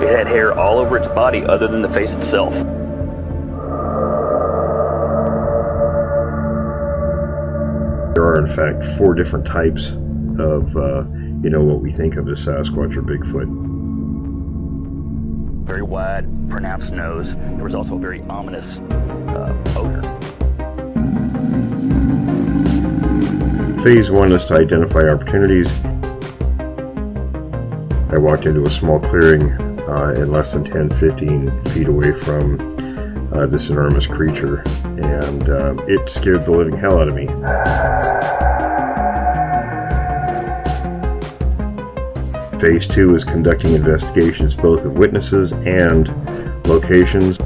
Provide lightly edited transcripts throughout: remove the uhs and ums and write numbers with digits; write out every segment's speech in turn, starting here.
It had hair all over its body other than the face itself. There are, in fact, 4 different types of, what we think of as Sasquatch or Bigfoot. Very wide, pronounced nose. There was also a very ominous odor. Phase 1 is to identify opportunities. I walked into a small clearing in less than 10-15 feet away from this enormous creature, and it scared the living hell out of me. Phase 2 is conducting investigations both of witnesses and locations.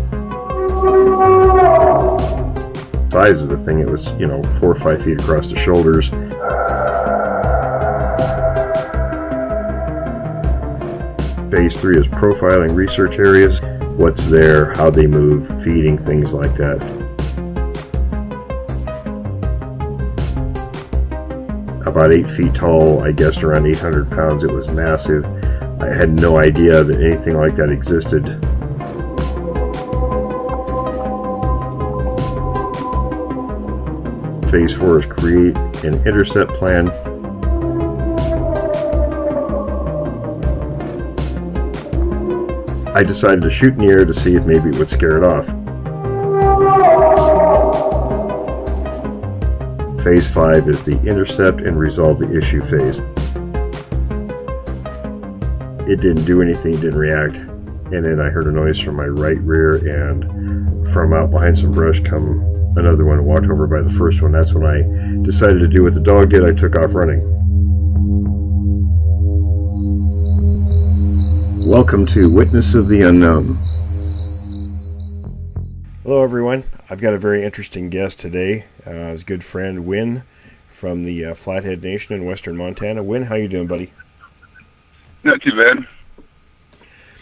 The size of the thing, it was 4 or 5 feet across the shoulders. Phase 3 is profiling research areas, what's there, how they move, feeding, things like that. About 8 feet tall, I guessed around 800 pounds. It was massive. I had no idea that anything like that existed. Phase 4 is create an intercept plan. I decided to shoot in the air to see if maybe it would scare it off. Phase 5 is the intercept and resolve the issue phase. It didn't do anything, didn't react, and then I heard a noise from my right rear, and from out behind some brush come another one and walked over by the first one. That's when I decided to do what the dog did. I took off running. Welcome to Witness of the Unknown. Hello everyone. I've got a very interesting guest today. His good friend Wynn from the Flathead Nation in western Montana. Wynn, how you doing, buddy? Not too bad.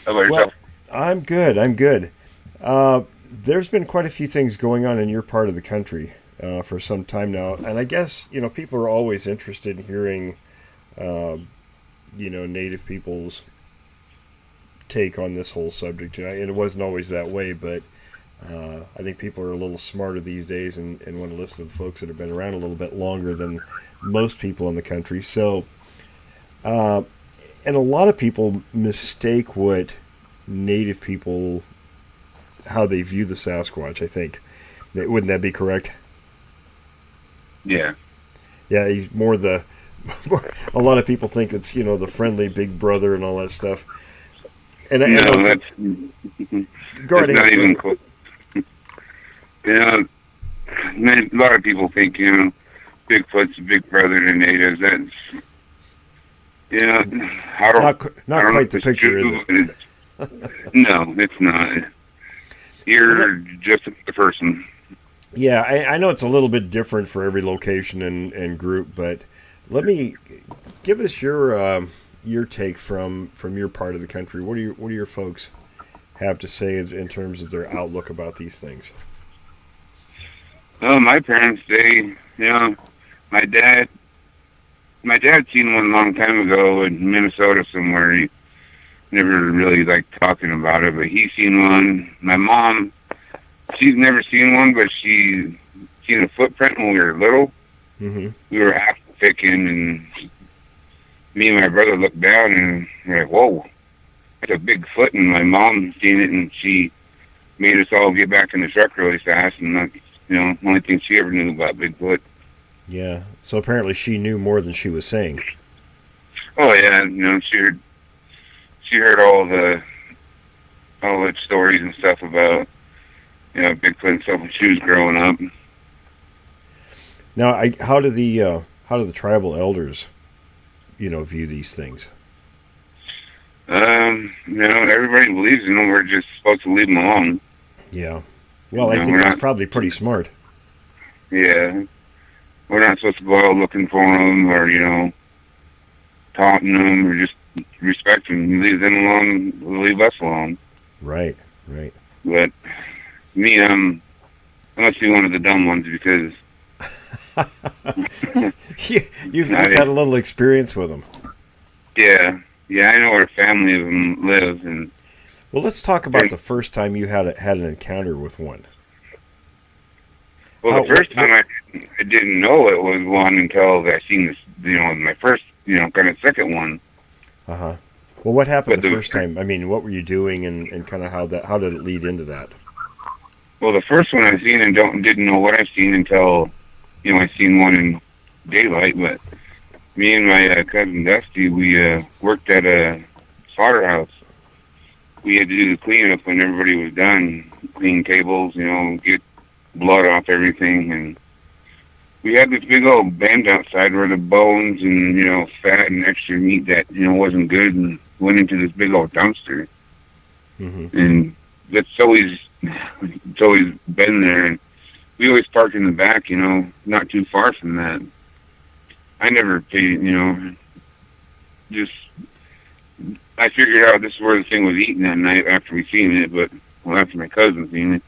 How about yourself? I'm good. There's been quite a few things going on in your part of the country for some time now, and I guess people are always interested in hearing Native people's take on this whole subject. And it wasn't always that way, but I think people are a little smarter these days and want to listen to the folks that have been around a little bit longer than most people in the country. So, and a lot of people mistake what Native people, how they view the Sasquatch, I think. Wouldn't that be correct? Yeah. Yeah, he's more a lot of people think it's, the friendly big brother and all that stuff. And no, that's not even close. A lot of people think, Bigfoot's a big brother to natives. That's, I don't not quite the picture, is it? No, it's not. You're just a person. Yeah, I know it's a little bit different for every location and group, but let me give us your take from your part of the country. What do your folks have to say in terms of their outlook about these things? Well, my parents, my dad seen one a long time ago in Minnesota somewhere. He never really liked talking about it, but he's seen one. My mom, she's never seen one, but she's seen a footprint when we were little. Mm-hmm. We were half picking, and me and my brother looked down, and we're like, whoa, it's a big foot, and my mom seen it, and she made us all get back in the truck really fast, and that's, only thing she ever knew about Bigfoot. Yeah, so apparently she knew more than she was saying. Oh, yeah, she heard all the stories and stuff about, Bigfoot and stuff when she was growing up. Now, how do the tribal elders, view these things? Everybody believes in them. We're just supposed to leave them alone. Yeah. Well, I think that's probably pretty smart. Yeah. We're not supposed to go out looking for them or, taunting them or just respect them. Leave them alone, leave us alone. Right. But me, I must be one of the dumb ones because You've had a little experience with them. Yeah, I know where a family of them lives, and well, let's talk about the first time you had an encounter with one. Well, the first time I didn't know it was one until I seen this, my first, kind of second one. Uh-huh. Well, what happened the first time? I mean, what were you doing, and kind of how did it lead into that? Well, the first one I seen and didn't know what I seen until, I seen one in daylight. But me and my cousin Dusty, we worked at a slaughterhouse. We had to do the cleanup when everybody was done, clean tables, get blood off everything, and we had this big old bend outside where the bones and fat and extra meat that wasn't good and went into this big old dumpster. Mm-hmm. And it's always been there, and we always parked in the back, not too far from that. I never paid, just I figured out this is where the thing was eaten that night after we seen it, after my cousin seen it.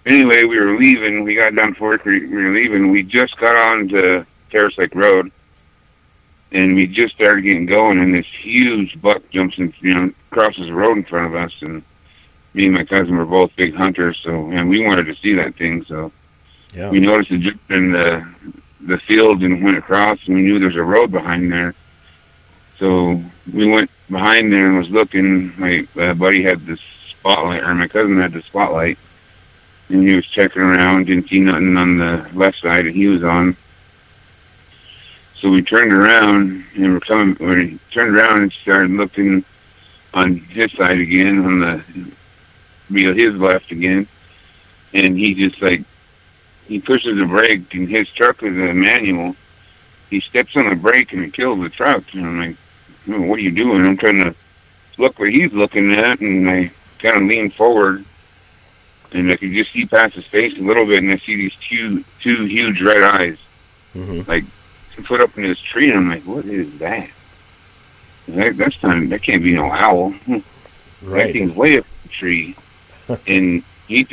Anyway, we were leaving. We got done for work. We were leaving. We just got on to Terrace Lake Road, and we just started getting going, and this huge buck jumps in, crosses the road in front of us, and me and my cousin were both big hunters, and we wanted to see that thing, so yeah. We noticed it jumped in the field and went across, and we knew there's a road behind there. So we went behind there and was looking. My buddy had this spotlight, or my cousin had the spotlight, and he was checking around, didn't see nothing on the left side that he was on. So we turned around, and we turned around and started looking on his side again, on his left again, and he just he pushes the brake, and his truck is a manual. He steps on the brake and it kills the truck. And I'm like, what are you doing? I'm trying to look what he's looking at, and I kind of lean forward, and I could just see past his face a little bit, and I see these two huge red eyes, put up in this tree, and I'm like, what is that? That can't be no owl. Right. That thing's way up the tree, and he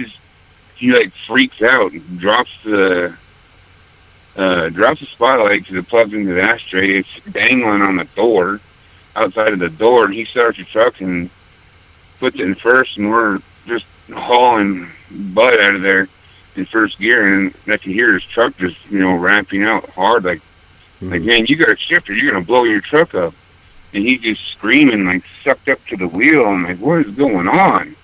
freaks out and drops the spotlight to the plug into the ashtray. It's dangling on the door, outside of the door, and he starts the truck and puts it in first, and we're just hauling Bud out of there in first gear, and I can hear his truck just, ramping out hard, like, man, you got a shifter, you're going to blow your truck up. And he's just screaming, sucked up to the wheel. I'm like, what is going on?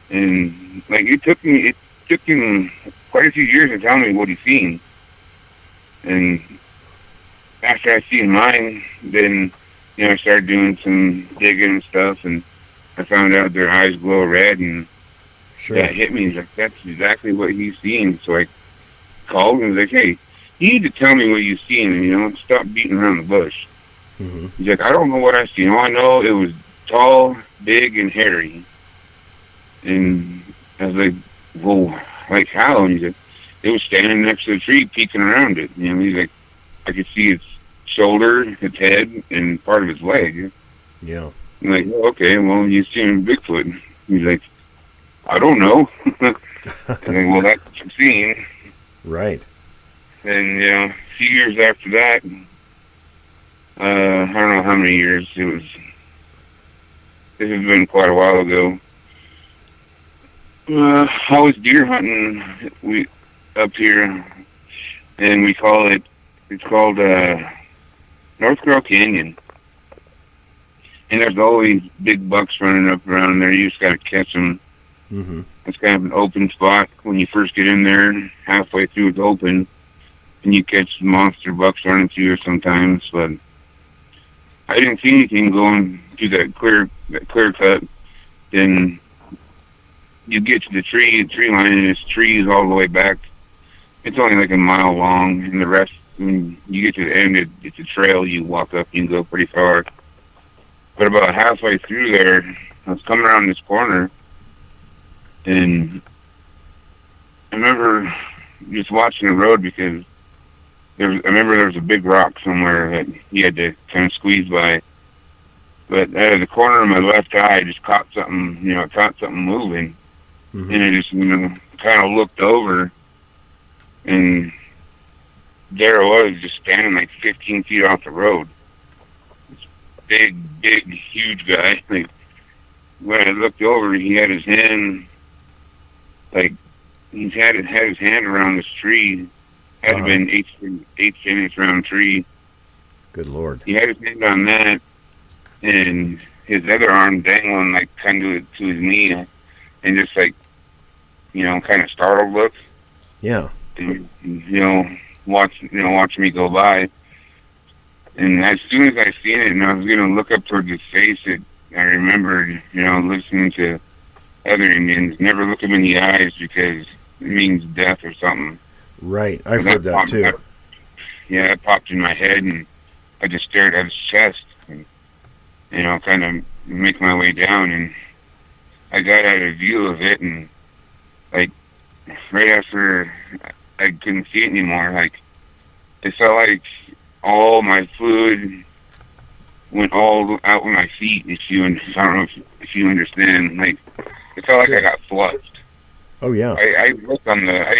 And, it took him quite a few years to tell me what he's seen. And after I seen mine, then, I started doing some digging and stuff, and I found out their eyes glow red, and that hit me. He's like, that's exactly what he's seen. So I called and was like, hey, you need to tell me what you've seen, and, stop beating around the bush. Mm-hmm. He's like, I don't know what I seen. All I know, it was tall, big, and hairy. And I was like, well, how? And he said, it was standing next to the tree, peeking around it. He's like, I could see its shoulder, its head, and part of its leg. Yeah. I'm like, well, okay, well, you seen Bigfoot. He's like, I don't know. I'm like, well, that's what I've seen. Right. And, a few years after that, I don't know how many years this has been quite a while ago. I was deer hunting up here, and it's called North Crow Canyon. And there's always big bucks running up around there. You just got to catch them. Mm-hmm. It's kind of an open spot. When you first get in there, halfway through it's open, and you catch monster bucks running through there sometimes. But I didn't see anything going through that clear cut. Then you get to the tree line, and this tree is all the way back. It's only like a mile long, and the rest, when you get to the end, it's a trail. You walk up, you can go pretty far. But about halfway through there, I was coming around this corner, and I remember just watching the road, because I remember there was a big rock somewhere that you had to kind of squeeze by. But out of the corner of my left eye, I just caught something, moving. Mm-hmm. And I just, kind of looked over, and there I was, just standing like 15 feet off the road. Big, huge guy. Like, when I looked over, he had his hand, like, he's had his hand around this tree. Had to have been 8 inch round tree. Good Lord. He had his hand on that, and his other arm dangling, like, kind of to his knee, and just, like, you know, kind of startled look. Yeah. And, watch me go by. And as soon as I seen it, and I was going to look up towards his face, I remembered, listening to other Indians, never look him in the eyes because it means death or something. Right. I've heard that too. Yeah, it popped in my head, and I just stared at his chest, and, kind of make my way down, and I got out of view of it, and, like, right after I couldn't see it anymore, like, it felt like all my fluid went all out with my feet. I don't know if you understand. Like, it felt like I got flushed. Oh yeah. I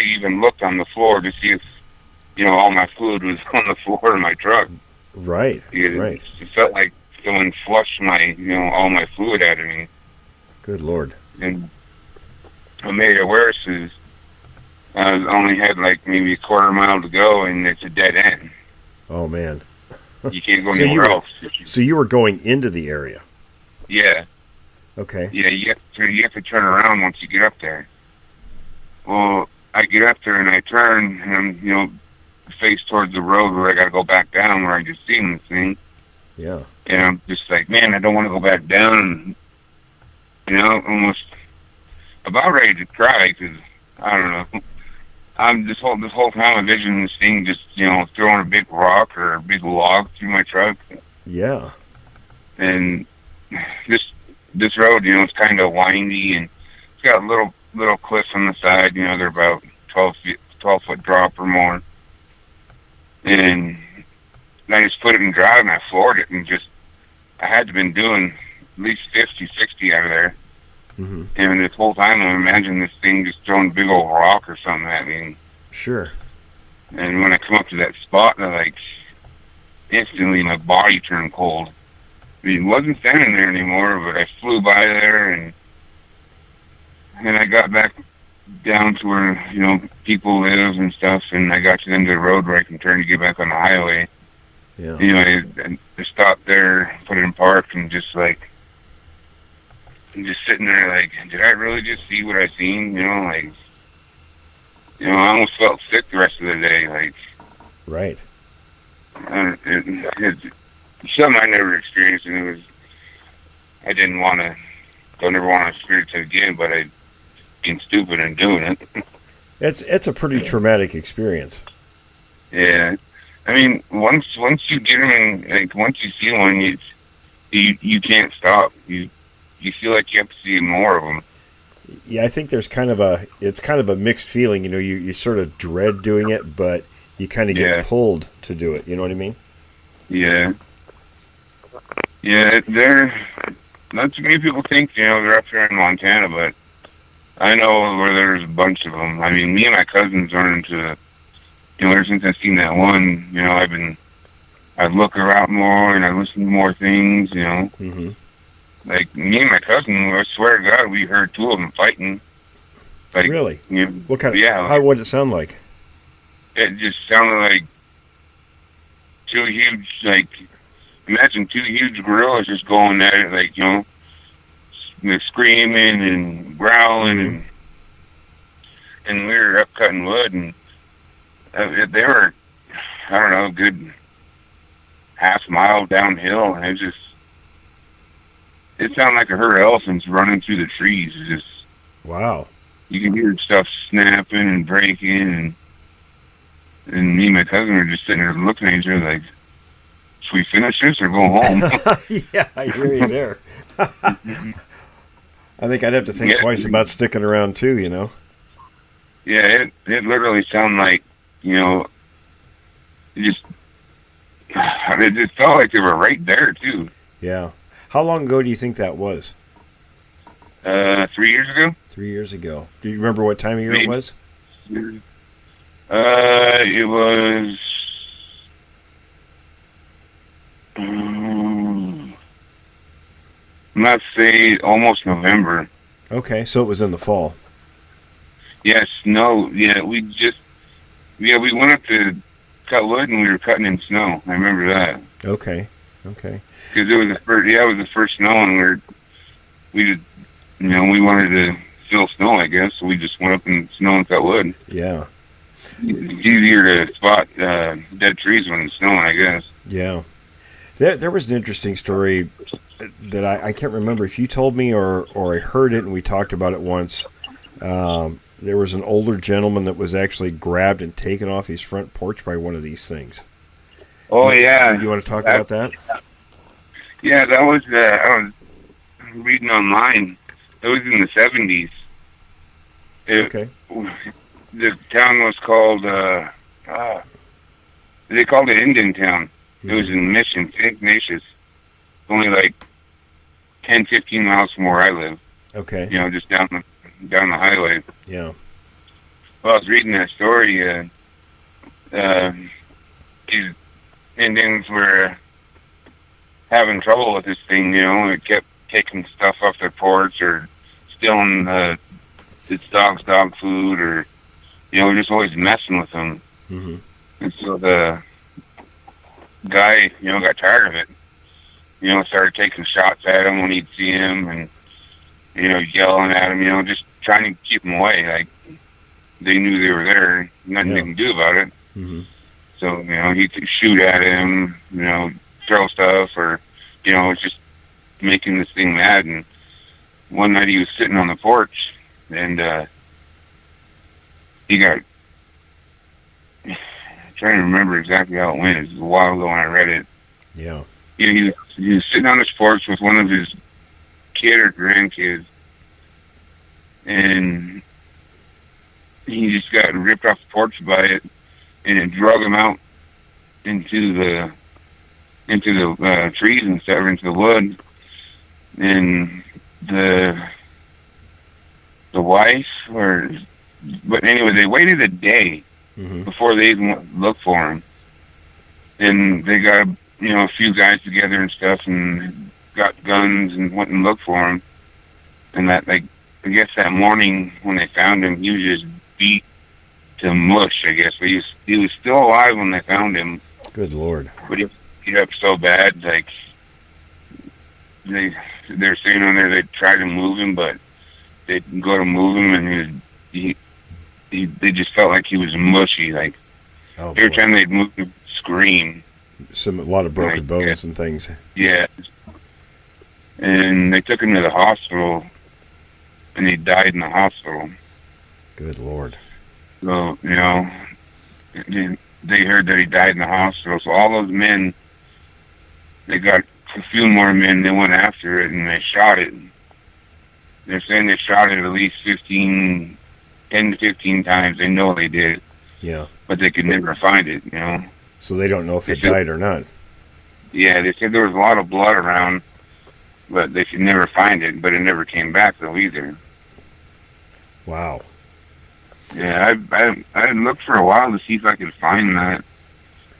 even looked on the floor to see if all my fluid was on the floor of my truck. Right. Right. It felt like someone flushed my all my fluid out of me. Good Lord. And what made it worse is I only had like maybe a quarter mile to go, and it's a dead end. Oh man. You can't go anywhere else. So you were going into the area? Yeah. Okay. Yeah, you have to turn around once you get up there. Well, I get up there and I turn, and I'm face towards the road where I got to go back down where I just seen this thing. Yeah. And I'm just like, man, I don't want to go back down. Almost about ready to cry because I don't know. I'm this whole time envisioning this thing just throwing a big rock or a big log through my truck. Yeah. And this road, it's kind of windy, and it's got little cliffs on the side. They're about 12 foot drop or more. And I just put it in drive, and I floored it, and I had to have been doing at least 50, 60 out of there. Mm-hmm. And this whole time, I'm imagining this thing just throwing a big old rock or something at me. Sure. And when I come up to that spot, instantly my body turned cold. I mean, it wasn't standing there anymore, but I flew by there, and I got back down to where, people live and stuff, and I got to the end of the road where I can turn to get back on the highway. Yeah. I stopped there, put it in park, and just sitting there like, did I really just see what I seen? I almost felt sick the rest of the day. Like, right. It's something I never experienced, and I don't ever want to experience it again, but I being stupid and doing it. It's a pretty traumatic experience. Yeah. I mean, once you get them in, once you see one, you can't stop. You feel like you have to see more of them. Yeah, I think there's kind of a mixed feeling. You sort of dread doing it, but you kind of get pulled to do it. You know what I mean? Yeah. Yeah, not too many people think, they're up here in Montana, but I know where there's a bunch of them. I mean, me and my cousins are into, ever since I've seen that one, I look around more and I listen to more things, Mm-hmm. Like, me and my cousin, I swear to God, we heard two of them fighting. Like, really? What kind of? Yeah. How would it sound like? It just sounded like two huge, imagine two huge gorillas just going at it, screaming and growling, and we were up cutting wood, and they were, I don't know, a good half mile downhill, and it sounded like a herd of elephants running through the trees. It's just, wow. You can hear stuff snapping and breaking, and me and my cousin were just sitting there looking at each other like, should we finish this or go home? Yeah, I hear you there. I think I'd have to think twice about sticking around too, Yeah, it literally sounded like, it just felt like they were right there too. Yeah. How long ago do you think that was? 3 years ago. 3 years ago. Do you remember what time of year it was? It was Let's say almost November. Okay, so it was in the fall. Yeah, snow. Yeah, we went up to cut wood and we were cutting in snow. I remember that. Okay. Because it was the first. Yeah, it was the first snow, and we wanted to feel snow, I guess. So we just went up in snow and cut wood. Yeah. It's easier to spot dead trees when it's snowing, I guess. Yeah. There was an interesting story that I can't remember if you told me or I heard it and we talked about it once. There was an older gentleman that was actually grabbed and taken off his front porch by one of these things. Oh, yeah. You want to talk about that? Yeah, that was, I was reading online. It was in the 70s. Okay. The town was called, they called it Indian Town. It was in Mission, St. Ignatius. Only like 10, 15 miles from where I live. Okay. You know, just down the highway. Yeah. Well, I was reading that story. These Indians were having trouble with this thing, you know. It kept taking stuff off their porch or stealing its dog's dog food or, you know, just always messing with them. Mm-hmm. And so the guy, you know, got tired of it. You know, started taking shots at him when he'd see him and, you know, yelling at him, you know, just trying to keep him away. Like, they knew they were there. Nothing they can do about it. Mm-hmm. So, you know, he'd shoot at him, you know, throw stuff or, you know, just making this thing mad. And one night he was sitting on the porch and he got... I'm trying to remember exactly how it went. It was a while ago when I read it. Yeah. He was sitting on his porch with one of his kid or grandkids, and he just got ripped off the porch by it, and it drug him out into the trees and stuff, into the wood. And the wife, but anyway, they waited a day before they even went to look for him, and they got a few guys together and stuff, and got guns and went and looked for him. And that, like, I guess that morning when they found him, he was just beat to mush, I guess. But he was still alive when they found him. Good Lord. But he beat up so bad, like, they're saying on there they tried to move him, but they'd go to move him, and they just felt like he was mushy. Like, every time they'd move him, scream. A lot of broken bones and things. Yeah. And they took him to the hospital, and he died in the hospital. Good Lord. So, you know, they heard that he died in the hospital. So all those men, they got a few more men, they went after it, and they shot it. They're saying they shot it at least 10 to 15 times. They know they did. Yeah. But they could never find it, you know. So they don't know if it died or not. Yeah, they said there was a lot of blood around, but they could never find it. But it never came back, though, either. Wow. Yeah, I looked for a while to see if I could find that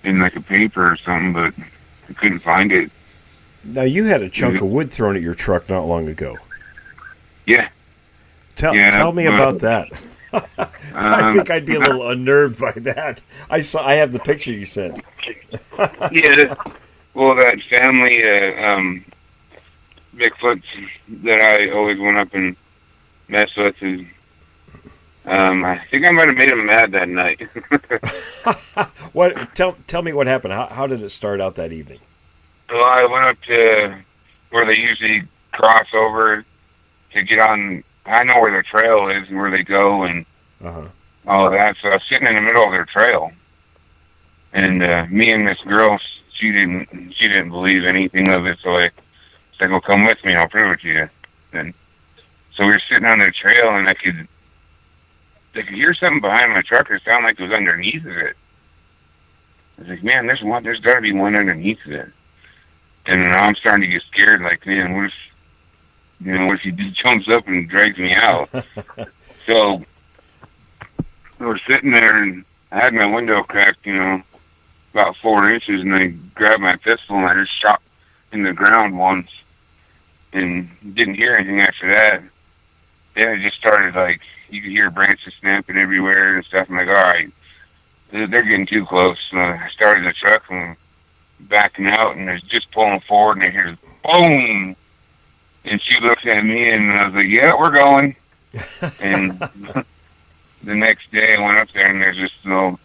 in, like, a paper or something, but I couldn't find it. Now, you had a chunk of wood thrown at your truck not long ago. Yeah. Tell me about that. I think I'd be a little unnerved by that. I have the picture you sent. Yeah. Well, that family, Bigfoot that I always went up and messed with, I think I might have made him mad that night. What? Tell me what happened. How did it start out that evening? Well, I went up to where they usually cross over to get on. I know where their trail is and where they go and all of that. So I was sitting in the middle of their trail, and me and this girl, she didn't believe anything of it. So I said, "Well, come with me. I'll prove it to you." And so we were sitting on their trail, and I could hear something behind my truck. It sounded like it was underneath of it. I was like, "Man, there's got to be one underneath of it." And now I'm starting to get scared. Like, man, what if he just jumps up and drags me out? So we're sitting there, and I had my window cracked, you know, about 4 inches, and I grabbed my pistol and I just shot in the ground once, and didn't hear anything after that. Then it just started, like, you could hear branches snapping everywhere and stuff. I'm like, all right, they're getting too close. So I started the truck and backing out, and it's just pulling forward, and I hear boom. And she looks at me, and I was like, yeah, we're going. And the next day I went up there, and there's just no,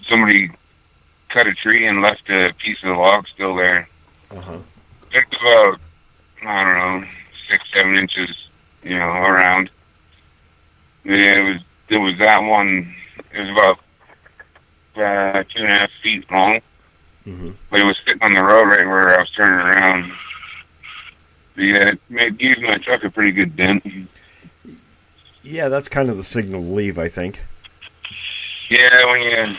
somebody cut a tree and left a piece of the log still there. Uh-huh. It's about, I don't know, 6-7 inches, around. Yeah, it was that one. It was about 2.5 feet long, but it was sitting on the road right where I was turning around. Yeah, it gave my truck a pretty good dent. Yeah, that's kind of the signal to leave, I think. Yeah,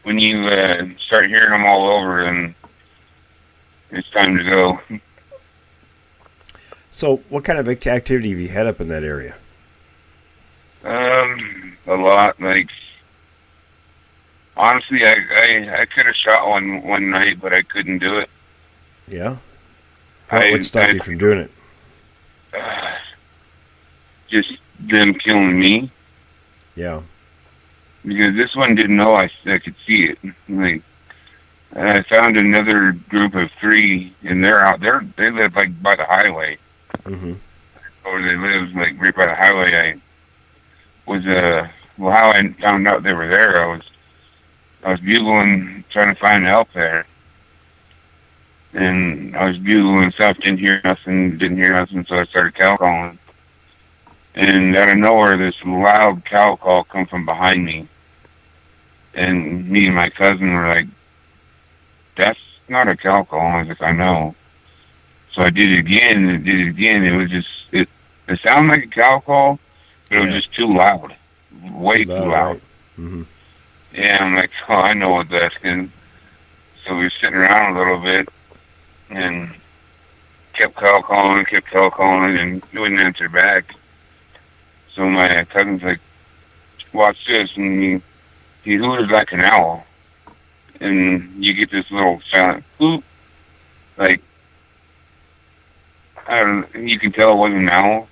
when you start hearing them all over, then it's time to go. So, what kind of activity have you had up in that area? A lot. Like, honestly, I could have shot one night, but I couldn't do it. Yeah? What stopped you from doing it? Just them killing me. Yeah. Because this one didn't know I could see it. Like, I found another group of 3, and they're out there. They live, like, by the highway. Mm-hmm. Or they live, like, right by the highway. How I found out they were there, I was bugling, trying to find elk there. And I was bugling and stuff, didn't hear nothing, so I started cow calling. And out of nowhere, this loud cow call come from behind me. And me and my cousin were like, that's not a cow call. And I was like, I know. So I did it again, and It was just, it sounded like a cow call, but it was just too loud. Way too loud. Right. Mm-hmm. Yeah, I'm like, oh, I know what that's going. So we were sitting around a little bit, and kept cow calling, and he wouldn't answer back. So my cousin's like, watch this, and he hooted like an owl. And you get this little silent hoot, like, I don't know, you can tell it wasn't an owl.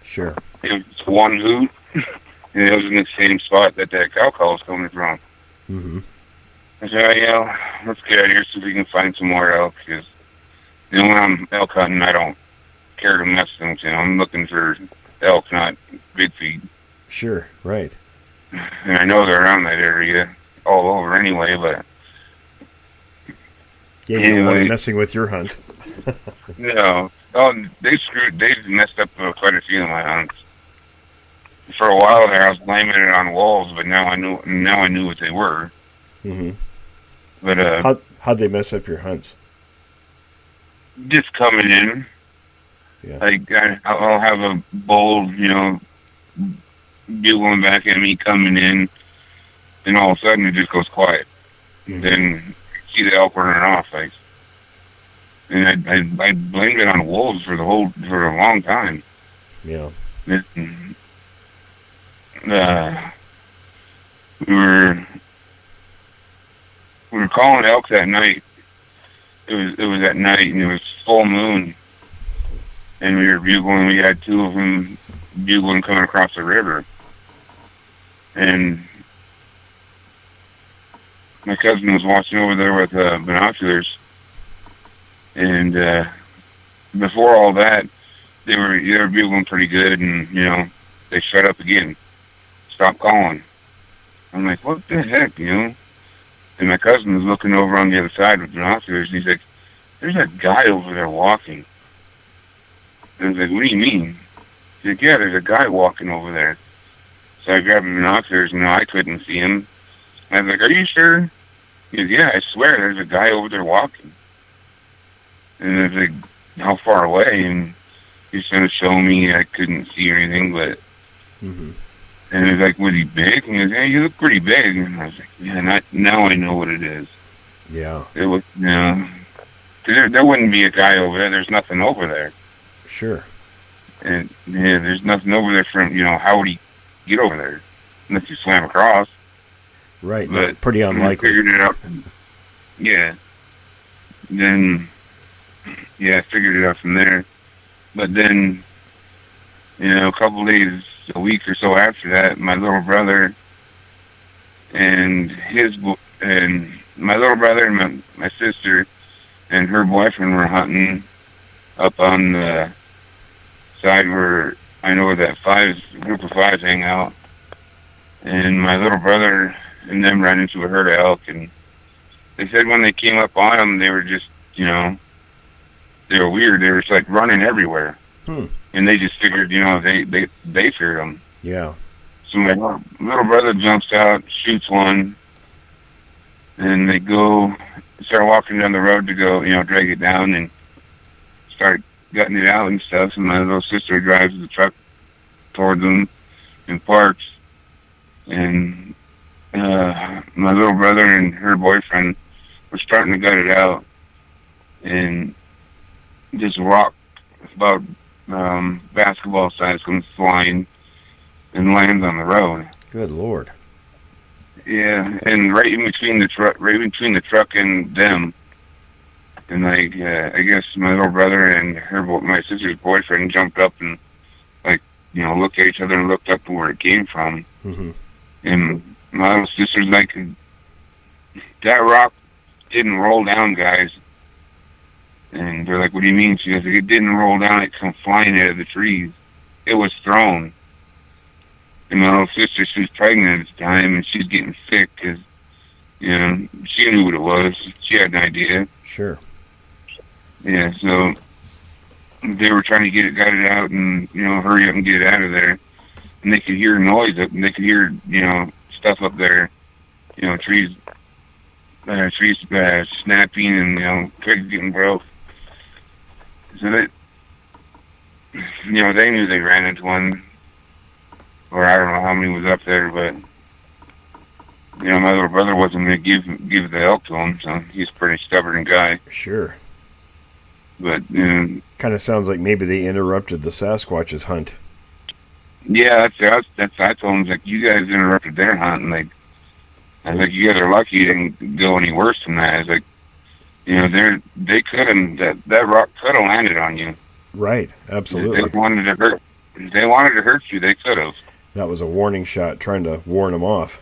Sure. It was one hoot, and it was in the same spot that cow call was coming from. Mm-hmm. I said, let's get out of here so we can find some more elk, because, when I'm elk hunting, I don't care to mess with them. I'm looking for elk, not big feet. Sure, right. And I know they're around that area all over anyway, but... Yeah, you don't want them messing with your hunt. No. Oh, they messed up quite a few of my hunts. For a while there, I was blaming it on wolves, but now I knew what they were. Mm-hmm. But how'd they mess up your hunts? Just coming in. Yeah. Like, I'll have a bull, bugling back at me coming in, and all of a sudden it just goes quiet. Mm-hmm. Then see the elk running off, like, and I blamed it on wolves for a long time. Yeah. We were calling elk that night. It was at night, and it was full moon, and we were bugling. We had 2 of them bugling coming across the river, and my cousin was watching over there with binoculars. And before all that, they were bugling pretty good, and they shut up again, stopped calling. I'm like, what the heck, And my cousin was looking over on the other side with binoculars, and he's like, there's a guy over there walking. And I was like, what do you mean? He's like, yeah, there's a guy walking over there. So I grabbed the binoculars, and I couldn't see him. And I was like, are you sure? He goes, yeah, I swear there's a guy over there walking. And I was like, how far away? And he's trying to show me. I couldn't see anything, but... Mm-hmm. And he was like, was he big? And he goes, yeah, you look pretty big. And I was like, yeah, now I know what it is. Yeah. It was, there wouldn't be a guy over there. There's nothing over there. Sure. And, there's nothing over there from, how would he get over there? unless you swam across. Right, But pretty unlikely. I figured it out. Yeah. Then, I figured it out from there. But then, a couple days, a week or so after that, my little brother and my sister and her boyfriend were hunting up on the side where I know where that group of fives hang out. And my little brother and them ran into a herd of elk, and they said when they came up on them, they were just, they were weird. They were just like running everywhere. And they just figured, they feared them. Yeah. So my little brother jumps out, shoots one, and they start walking down the road to go, drag it down and start gutting it out and stuff. And my little sister drives the truck towards them and parks. And my little brother and her boyfriend were starting to gut it out, and this rock about basketball size comes flying and lands on the road. Good Lord. Yeah, and right between the truck and them. And I guess my little brother and my sister's boyfriend jumped up and looked at each other and looked up to where it came from. Mm-hmm. And my little sister's like, that rock didn't roll down, guys. And they're like, what do you mean? She goes, it didn't roll down, it come flying out of the trees. It was thrown. And my little sister, she was pregnant at the time, and she's getting sick because, she knew what it was. She had an idea. Sure. Yeah, so they were trying to get it gutted out and, hurry up and get it out of there. And they could hear noise up, and they could hear, stuff up there, trees snapping and, twigs getting broke. So they knew they ran into one, or I don't know how many was up there, but, my little brother wasn't going to give the elk to him, so he's a pretty stubborn guy. Sure. But, kind of sounds like maybe they interrupted the Sasquatch's hunt. Yeah, I told him, like, you guys interrupted their hunt, and, like, I was like, you guys are lucky you didn't go any worse than that. I was like, they could have, that rock could have landed on you. Right, absolutely. If they wanted to hurt you, they could have. That was a warning shot, trying to warn them off.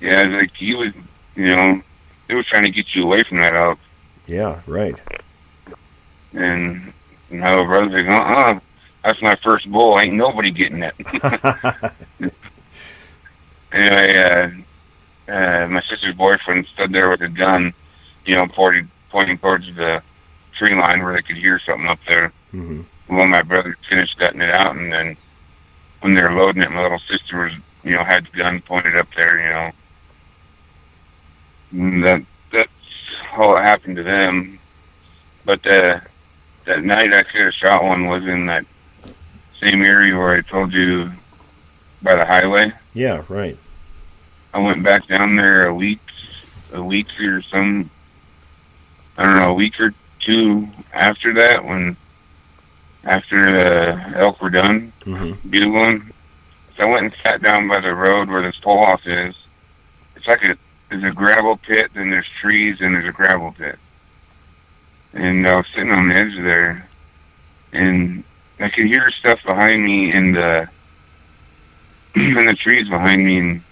Yeah, like, he was, they were trying to get you away from that elk. Yeah, right. And my little brother's like, that's my first bull. Ain't nobody getting it. Anyway, my sister's boyfriend stood there with a gun, pointing towards the tree line where they could hear something up there. Mm-hmm. Well, my brother finished gutting it out, and then when they were loading it, my little sister was, had the gun pointed up there, And that's all that happened to them. But that night I could have shot one was in that same area where I told you by the highway. Yeah, right. I went back down there a week or some, I don't know, a week or two after that, after the elk were done bugling. So I went and sat down by the road where this pole house is. It's like there's a gravel pit, then there's trees, and there's a gravel pit. And I was sitting on the edge there, and I could hear stuff behind me in the trees behind me, and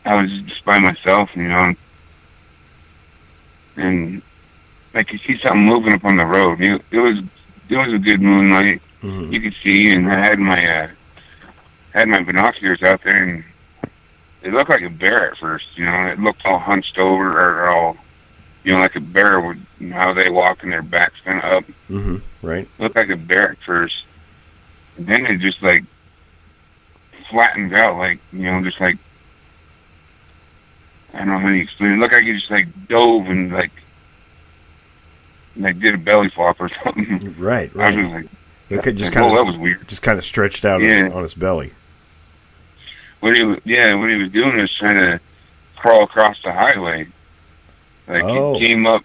I was just by myself, and I could see something moving up on the road. It was a good moonlight. Mm-hmm. You could see, and I had my binoculars out there, and it looked like a bear at first. It looked all hunched over, or all, like a bear would, how they walk and their backs kind of up. Mm-hmm. Right. It looked like a bear at first. And then it just, like, flattened out, like, just like, I don't know how to explain it. It looked like it just, like, dove and, like did a belly flop or something. Right. I was like, it could just that was weird. Just kind of stretched out on its belly. What he was doing was trying to crawl across the highway. Like, he came up,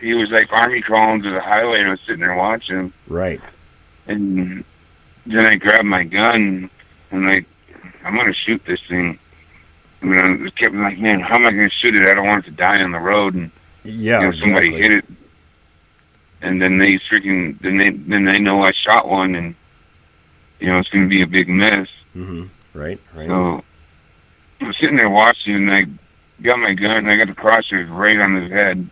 he was like army crawling to the highway, and I was sitting there watching him. Right. And then I grabbed my gun, and I'm gonna shoot this thing. I mean, I kept like, man, how am I gonna shoot it? I don't want it to die on the road, and Yeah, somebody exactly. hit it, and then they know I shot one, and it's gonna be a big mess. Mm-hmm. Right. So I'm sitting there watching, and I got my gun, and I got the crosshairs right on his head,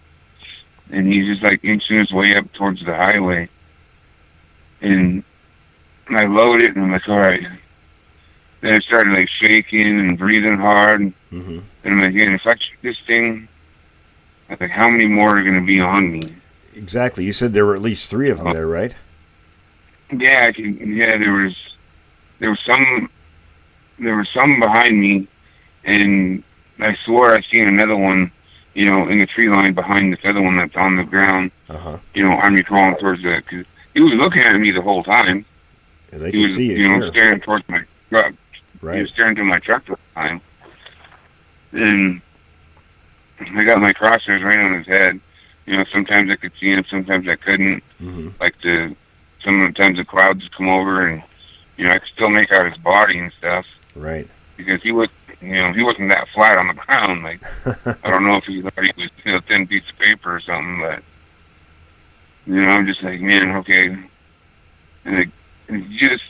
and he's just like inching his way up towards the highway, and I load it, and I'm like, all right. Then I started like shaking and breathing hard, Mm-hmm. and I'm like, man, if I shoot this thing, I was like, how many more are going to be on me? Exactly. You said there were at least 3 of them there, right? Yeah, there was some behind me, and I swore I seen another one, in the tree line behind this other one that's on the ground, Uh-huh. army crawling towards that, because he was looking at me the whole time. Yeah, they He can was, see you, sure. staring towards my truck. He Right. was staring to my truck the whole time. And I got my crosshairs right on his head. Sometimes I could see him, sometimes I couldn't. Mm-hmm. Like sometimes the clouds would come over, and I could still make out his body and stuff, Right. because he wasn't that flat on the ground. Like, I don't know if he thought he was a thin piece of paper or something, but I'm just like, man, okay. And just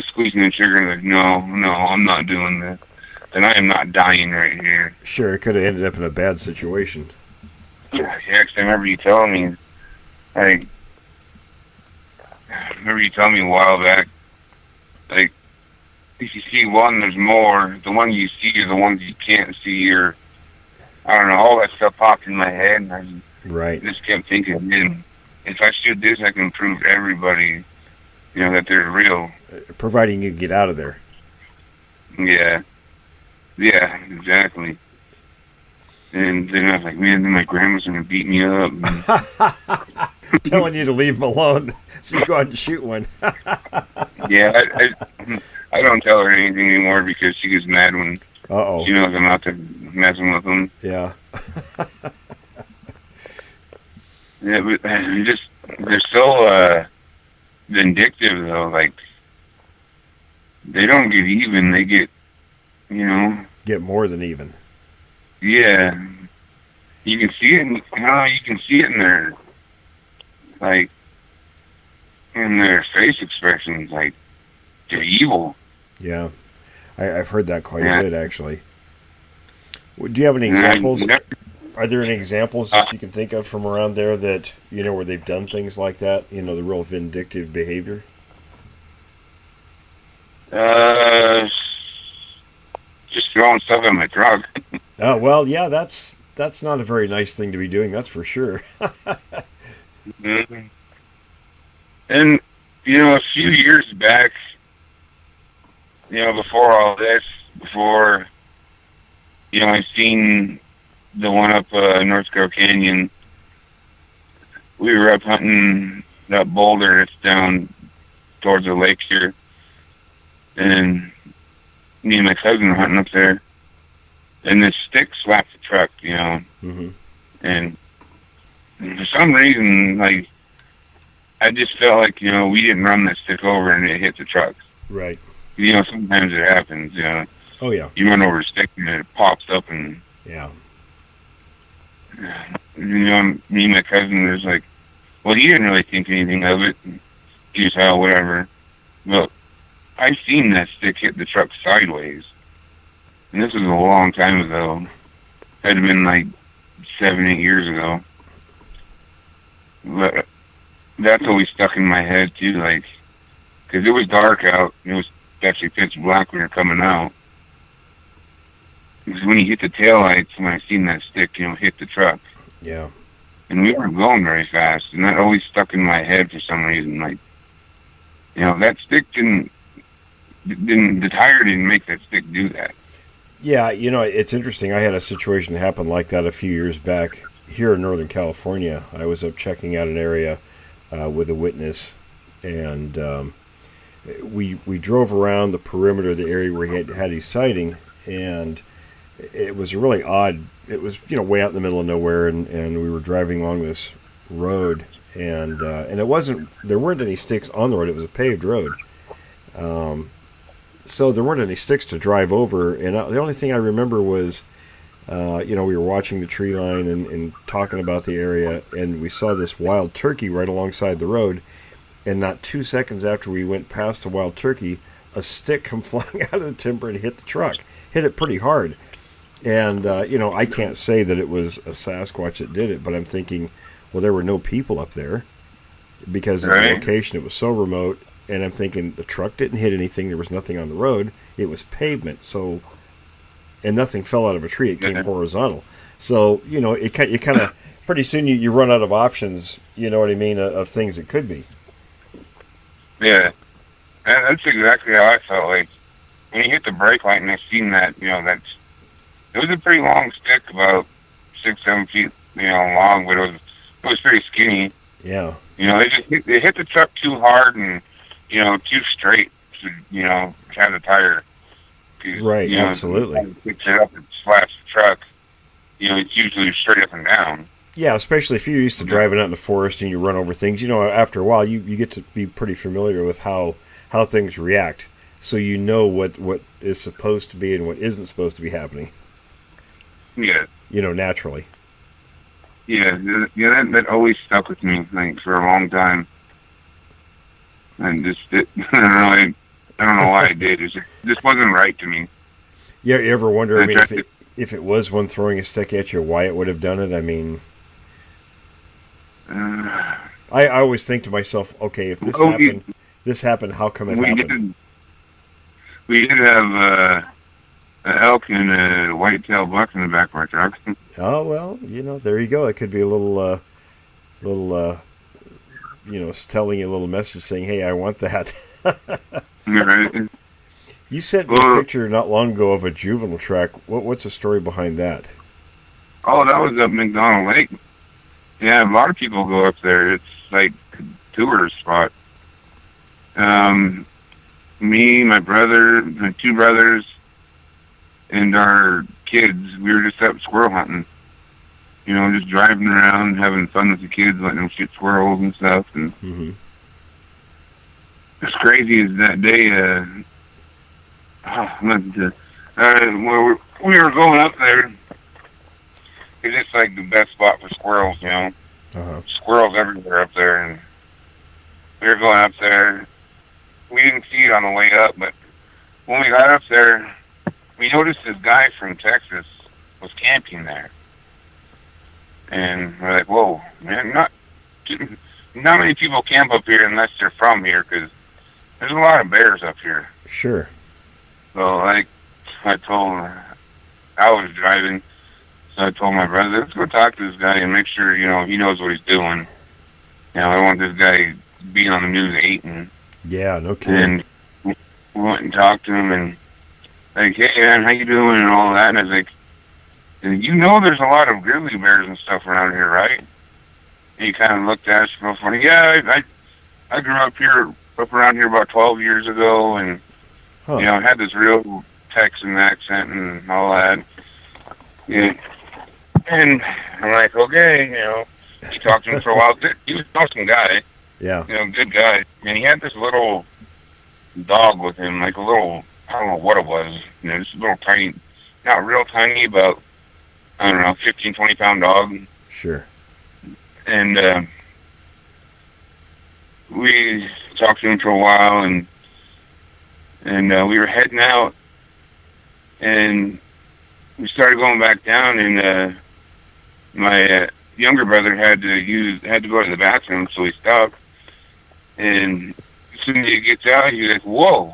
squeezing the trigger, like, no, I'm not doing this. And I am not dying right here. Sure, it could have ended up in a bad situation. Yeah, 'cause I remember you telling me, like, a while back, like, if you see one, there's more. The ones you see are the ones you can't see, or, I don't know, all that stuff popped in my head, and I Right. just kept thinking, man, if I shoot this, I can prove to everybody, that they're real. Providing you get out of there. Yeah. Yeah, exactly. And then I was like, man, then my grandma's going to beat me up. Telling you to leave them alone so you go out and shoot one. Yeah, I don't tell her anything anymore because she gets mad when Uh-oh. she knows I'm out there messing with them. Yeah. Yeah, but they're so vindictive, though. Like, they don't get even. They get, Get more than even. yeah. You can see it. You can see it in their, like, in their face expressions. Like, they're evil. Yeah. I've heard that quite Yeah. a bit, actually. Do you have any examples? Are there any examples that you can think of from around there that, where they've done things like that? The real vindictive behavior? Just throwing stuff in my truck. Oh, well, yeah, that's not a very nice thing to be doing, that's for sure. Mhm. And, a few years back, before all this, I seen the one up North Square Canyon. We were up hunting that boulder that's down towards the lake here. And me and my cousin were hunting up there. And this stick slapped the truck, Mm-hmm. And for some reason, like, I just felt like, we didn't run that stick over and it hit the truck. Right. Sometimes it happens, Oh, yeah. You run over a stick and it pops up, and, Yeah. me and my cousin was like, well, he didn't really think anything of it. He was, oh, whatever. But I seen that stick hit the truck sideways. And this was a long time ago. It had been like 7-8 years ago. But that's always stuck in my head, too, like, because it was dark out. It was actually pitch black when you're coming out. Because when you hit the taillights, when I seen that stick, hit the truck. Yeah. And we weren't going very fast, and that always stuck in my head for some reason. Like, that stick the tire didn't make that stick do that. Yeah, it's interesting. I had a situation happen like that a few years back here in Northern California. I was up checking out an area with a witness, and we drove around the perimeter of the area where he had his sighting, and it was really odd. It was, way out in the middle of nowhere, and we were driving along this road, and there weren't any sticks on the road. It was a paved road. So there weren't any sticks to drive over, and the only thing I remember was, we were watching the tree line and talking about the area, and we saw this wild turkey right alongside the road, and not 2 seconds after we went past the wild turkey, a stick come flying out of the timber and hit the truck. Hit it pretty hard. And, I can't say that it was a Sasquatch that did it, but I'm thinking, well, there were no people up there because of the location. It was so remote. And I'm thinking the truck didn't hit anything. There was nothing on the road. It was pavement. So, and nothing fell out of a tree. It came horizontal. So, it kind of, pretty soon you run out of options, you know what I mean, of things it could be. Yeah. That's exactly how I felt. Like, when you hit the brake light and I seen that, it was a pretty long stick, about 6-7 feet, long, but it was pretty skinny. Yeah. It hit the truck too hard and, too straight to, have the tire. Right, absolutely. If it picks it up and slaps the truck, it's usually straight up and down. Yeah, especially if you're used to driving out in the forest and you run over things. After a while, you get to be pretty familiar with how things react. So you know what is supposed to be and what isn't supposed to be happening. Yeah. Naturally. Yeah, that always stuck with me, like, for a long time. And I don't know why I did. It just wasn't right to me. Yeah, you ever wonder, if it was one throwing a stick at you, why it would have done it? I mean, I always think to myself, okay, if this happened, how come it happened? We did have an elk and a white-tailed buck in the back of our truck. Oh, well, there you go. It could be a little, telling you a little message saying, hey, I want that. Right. You sent me a picture not long ago of a juvenile track. What's the story behind that? Oh, that was up McDonald Lake. Yeah, a lot of people go up there. It's like a tourist spot. Me, my brother, my two brothers, and our kids, we were just up squirrel hunting. Just driving around, having fun with the kids, letting them shoot squirrels and stuff. And as crazy as that day, we were going up there. It's just like the best spot for squirrels, Squirrels everywhere up there. And we were going up there. We didn't see it on the way up, but when we got up there, we noticed this guy from Texas was camping there. And we're like, whoa, man, not many people camp up here unless they're from here, because there's a lot of bears up here. Sure. So, I was driving, so I told my brother, let's go talk to this guy and make sure, he knows what he's doing. I don't want this guy being on the news eating. Yeah, no kidding. And we went and talked to him, and like, hey, man, how you doing, and all that, and I was like, there's a lot of grizzly bears and stuff around here, right? And he kind of looked at us real funny. Yeah, I grew up around here about 12 years ago, and, had this real Texan accent and all that. Yeah. And I'm like, okay, he talked to him for a while. He was an awesome guy. Yeah. Good guy. And he had this little dog with him, like a little, I don't know what it was, just a little tiny, not real tiny, about, I don't know, 15, 20-pound dog. Sure. And we talked to him for a while, and we were heading out, and we started going back down, and my younger brother had to go to the bathroom, so he stopped. And as soon as he gets out, he's like, whoa.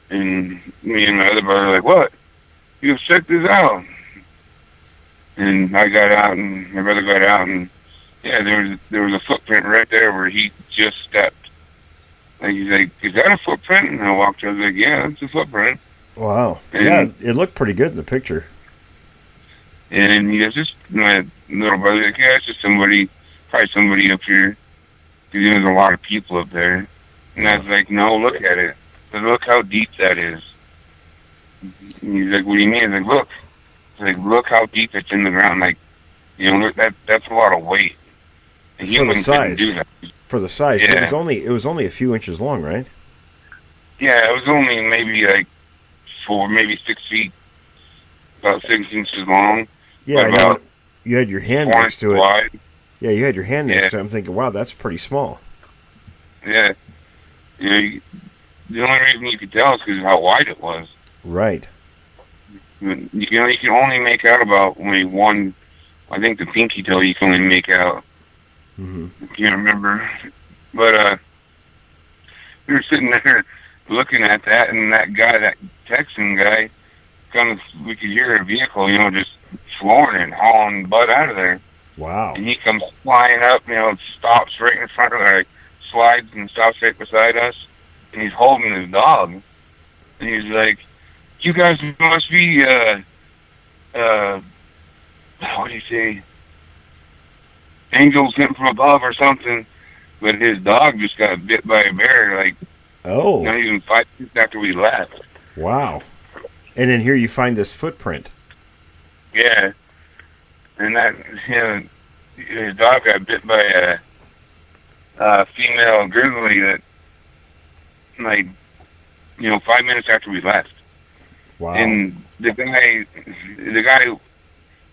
And me and my other brother were like, what? You check this out. And I got out, and my brother got out, and yeah, there was a footprint right there where he just stepped. And he's like, is that a footprint? And I walked up, I was like, yeah, it's a footprint. Wow. And, yeah, it looked pretty good in the picture. And he goes, just my little brother, like, yeah, it's just probably somebody up here. Because there's a lot of people up there. And I was like, no, look at it. Look how deep that is. And he's like, what do you mean? I was like, look. Like, look how deep it's in the ground. Like, look, that's a lot of weight. And for the size. Do that. For the size, yeah. It was only a few inches long, right? Yeah, it was only maybe like 6 feet, about 6 inches long. Yeah, but I know. about You had your hand 4 next to inches it. wide. Yeah, you had your hand next Yeah. to it. I'm thinking, wow, that's pretty small. Yeah. You know, the only reason you could tell is because of how wide it was. Right. You can only make out about only one. I think the pinky toe you can only make out. Mm-hmm. I can't remember, but we were sitting there looking at that, and that guy, that Texan guy, we could hear a vehicle, just flooring and hauling butt out of there. Wow. And he comes flying up, stops right in front of our slides and stops right beside us, and he's holding his dog, and he's like, "You guys must be what do you say? Angels sent from above or something." But his dog just got bit by a bear, like Oh. not even 5 minutes after we left. Wow. And then here you find this footprint. Yeah, and that his dog got bit by a female grizzly that, like, 5 minutes after we left. Wow. And the guy,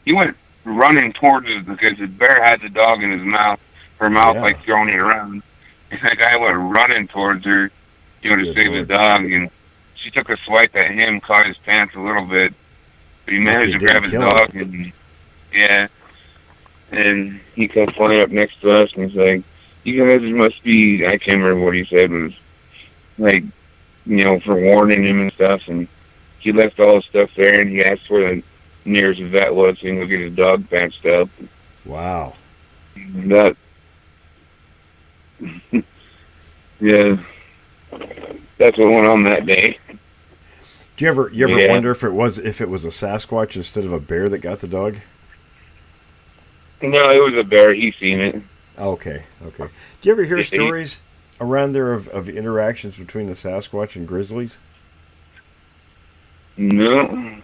he went running towards us because the bear had the dog in his mouth, her mouth Yeah. like throwing it around. And that guy went running towards her, to Good save Lord. the dog. And she took a swipe at him, caught his pants a little bit, but he managed to didn't grab his kill dog. And and he comes flying up next to us, and he's like, "You guys must be," I can't remember what he said, but it was like, for warning him and stuff. And he left all his stuff there, and he asked where the nearest vet was so he can go get his dog patched up. Wow. That, yeah, that's what went on that day. Do you ever Yeah. wonder if it was a Sasquatch instead of a bear that got the dog? No, it was a bear. He seen it. Okay. Do you ever hear Yeah, stories around there of interactions between the Sasquatch and grizzlies? No.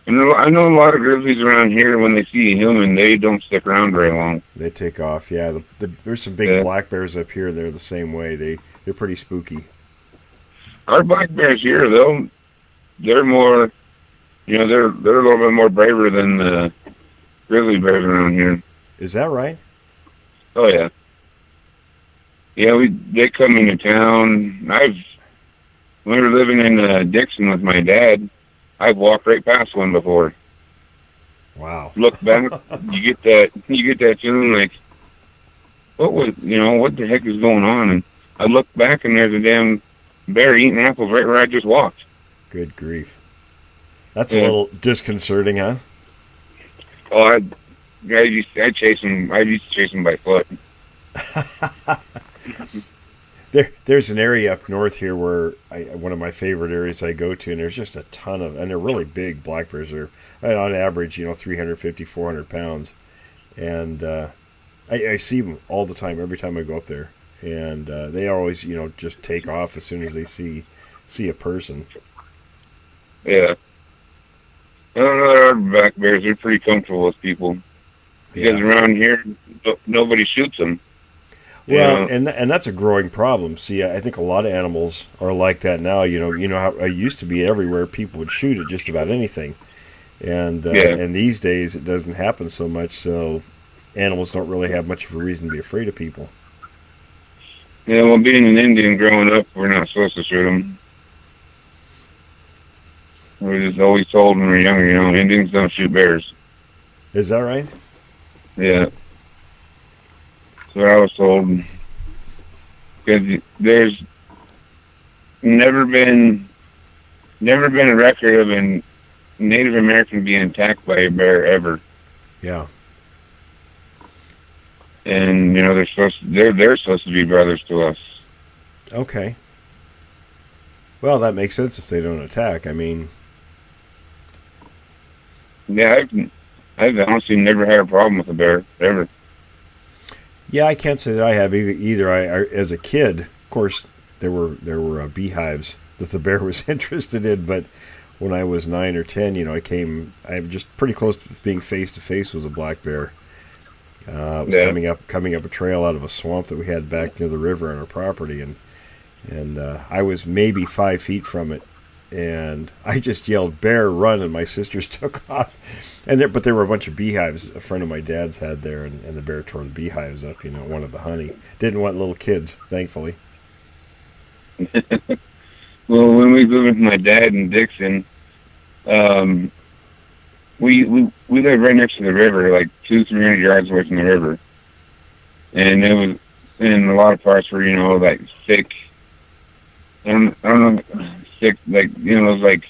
I know a lot of grizzlies around here, when they see a human, they don't stick around very long. They take off. Yeah, there's some big black bears up here. They're the same way. They're pretty spooky. Our black bears here, though, they're more, they're a little bit more braver than the grizzly bears around here. Is that right? Oh yeah. Yeah, they come into town. When we were living in Dixon with my dad, I've walked right past one before. Wow. Look back, you get that feeling like, what the heck is going on? And I look back, and there's a damn bear eating apples right where I just walked. Good grief. That's a little disconcerting, huh? Oh, I used to chase him by foot. There's an area up north here where one of my favorite areas I go to, and there's just a ton of, and they're really big black bears. They're on average, 350, 400 pounds. And I see them all the time, every time I go up there. And they always, just take off as soon as they see a person. Yeah. I don't know, our black bears are pretty comfortable with people. Because around here, nobody shoots them. Well, and that's a growing problem. See, I think a lot of animals are like that now. You know how it used to be everywhere. People would shoot at just about anything, and these days it doesn't happen so much. So animals don't really have much of a reason to be afraid of people. Yeah, well, being an Indian growing up, we're not supposed to shoot them. We were just always told when we were younger, Indians don't shoot bears. Is that right? Yeah. That's what I was told. Because there's never been a record of a Native American being attacked by a bear ever. Yeah. And they're supposed to be brothers to us. Okay. Well, that makes sense if they don't attack. I mean, yeah, I've honestly never had a problem with a bear ever. yeah, I can't say that I have either. I as a kid, of course, there were beehives that the bear was interested in, but when I was 9 or 10, I'm just pretty close to being face to face with a black bear. It was coming up a trail out of a swamp that we had back near the river on our property, and and I was maybe 5 feet from it, and I just yelled, "Bear, run!" and my sisters took off. But there were a bunch of beehives a friend of my dad's had there, and the bear tore the beehives up. Wanted the honey. Didn't want little kids, thankfully. Well, when we lived with my dad in Dixon, we lived right next to the river, like 200-300 yards away from the river, and it was in a lot of parts were like thick. I don't know, thick, like those like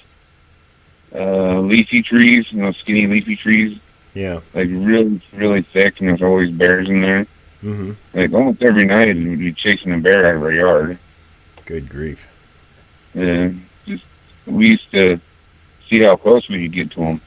leafy trees, skinny leafy trees. Yeah. Like really, really thick, and there's always bears in there. Mm-hmm. Like almost every night we'd be chasing a bear out of our yard. Good grief. Yeah. We used to see how close we could get to them.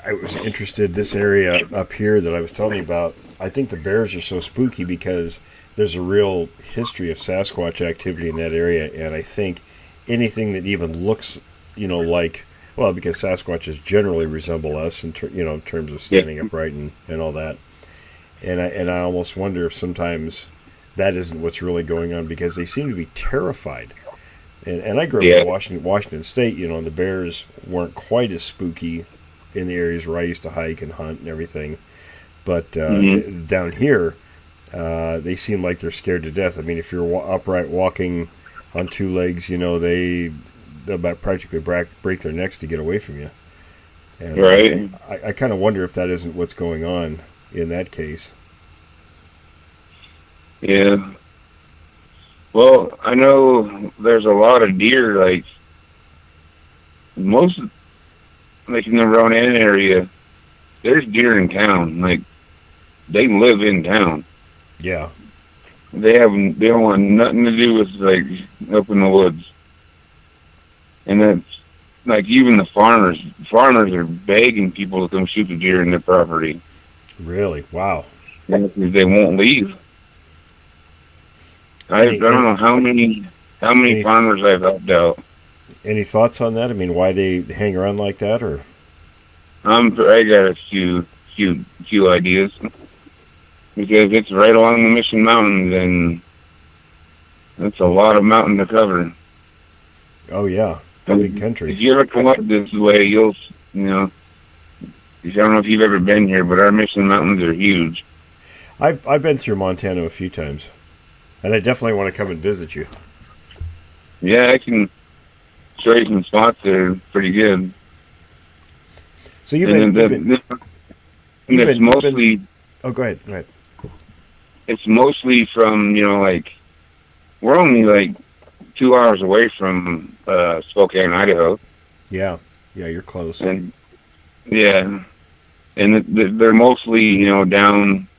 I was interested, this area up here that I was telling you about, I think the bears are so spooky because there's a real history of Sasquatch activity in that area, and I think anything that even looks, like, well, because Sasquatches generally resemble us in terms of standing upright and all that, and I almost wonder if sometimes that isn't what's really going on, because they seem to be terrified. And I grew up in Washington State, and the bears weren't quite as spooky in the areas where I used to hike and hunt and everything, but down here, they seem like they're scared to death. I mean, if you're upright walking on two legs, they'll about practically break their necks to get away from you. And right. I kind of wonder if that isn't what's going on in that case. Yeah. Well, I know there's a lot of deer, like in the Ronan area, there's deer in town. Like, they live in town. Yeah. They don't want nothing to do with, like, up in the woods. And that's, like, even the farmers are begging people to come shoot the deer in their property. Really? Wow. Because they won't leave. I don't know how many farmers I've helped out. Any thoughts on that? I mean, why they hang around like that, or? I got a few ideas. Because it's right along the Mission Mountains, and that's a lot of mountain to cover. Oh yeah, big country. If you ever come up this way, I don't know if you've ever been here, but our Mission Mountains are huge. I've been through Montana a few times, and I definitely want to come and visit you. Yeah, I can show you some spots that are pretty good. So it's mostly. Oh, go ahead. It's mostly from we're only like 2 hours away from Spokane, Idaho. Yeah, you're close. And yeah, and they're mostly down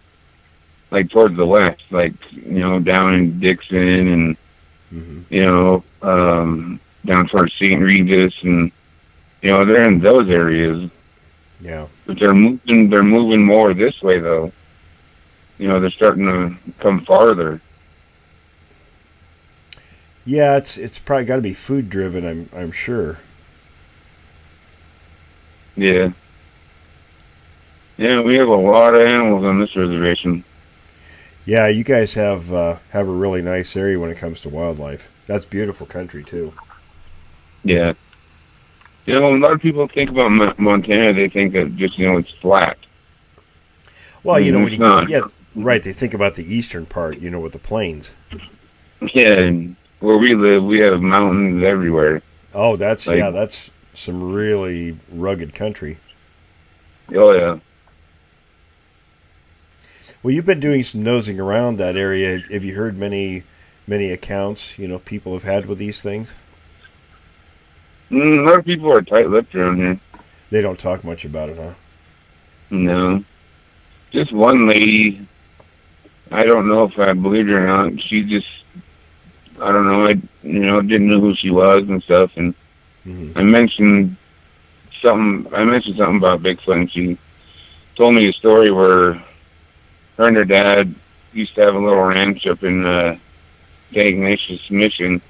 like towards the west, like down in Dixon and down towards St. Regis, and they're in those areas. Yeah, but they're moving more this way though. They're starting to come farther. Yeah, it's probably got to be food driven. I'm sure. Yeah. Yeah, we have a lot of animals on this reservation. Yeah, you guys have a really nice area when it comes to wildlife. That's beautiful country too. Yeah. A lot of people think about Montana. They think that just it's flat. Well, it's not. Yeah, right. They think about the eastern part, with the plains. Yeah, and where we live, we have mountains everywhere. Oh, that's some really rugged country. Oh yeah. Well, you've been doing some nosing around that area. Have you heard many accounts people have had with these things? A lot of people are tight-lipped around here. They don't talk much about it, huh? No. Just one lady, I don't know if I believed her or not. She just, I don't know, I didn't know who she was and stuff. And I mentioned something about Bigfoot, and she told me a story where her and her dad used to have a little ranch up in St. Ignatius Mission.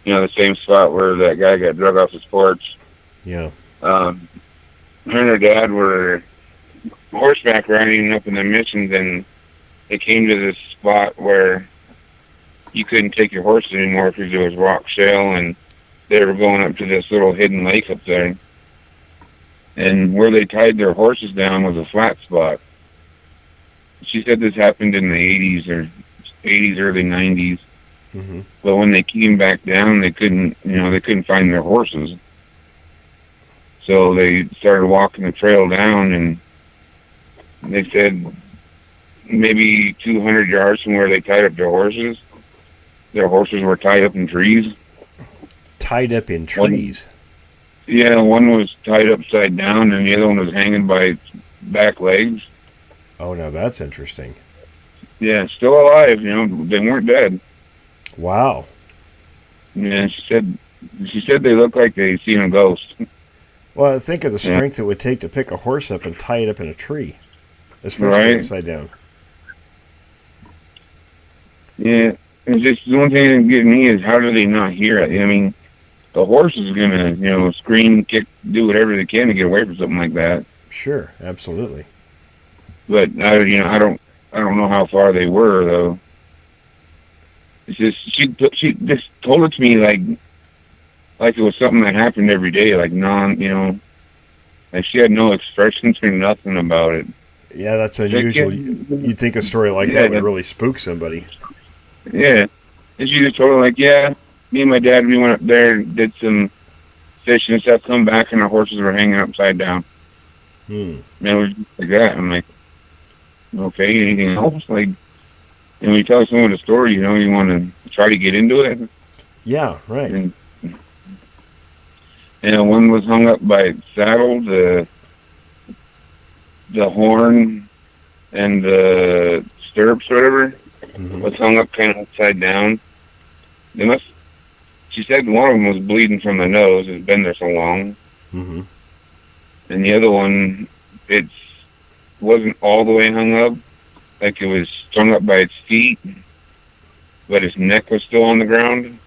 The same spot where that guy got drug off his porch. Yeah. Her and her dad were horseback riding up in the missions, and they came to this spot where you couldn't take your horses anymore because there was rock shale, and they were going up to this little hidden lake up there. And where they tied their horses down was a flat spot. She said this happened in the 80s, early 90s. Mm-hmm. But when they came back down, they couldn't find their horses. So they started walking the trail down, and they said maybe 200 yards from where they tied up their horses were tied up in trees. Tied up in trees? One was tied upside down, and the other one was hanging by its back legs. Oh, now that's interesting. Yeah, still alive, they weren't dead. Wow. Yeah, she said they looked like they seen a ghost. Well, think of the strength it would take to pick a horse up and tie it up in a tree, especially upside down. Yeah, and just the one thing that gets me is how do they not hear it? I mean, the horse is gonna, scream, kick, do whatever they can to get away from something like that. Sure, absolutely. But I don't know how far they were though. It's just she just told it to me like it was something that happened every day, like like she had no expressions or nothing about it. Yeah, that's unusual. You'd think a story like that would really spook somebody. Yeah, and she just told her me and my dad, we went up there and did some fishing and stuff. Come back and our horses were hanging upside down. Hmm. And it was just like that. I'm like, okay, anything else? Like, and when you tell someone a story, you want to try to get into it. Yeah, right. And one was hung up by its saddle, the horn, and the stirrups, or whatever, was hung up kind of upside down. She said one of them was bleeding from the nose. It's been there so long. Mm-hmm. And the other one, it wasn't all the way hung up. Like it was strung up by its feet, but its neck was still on the ground.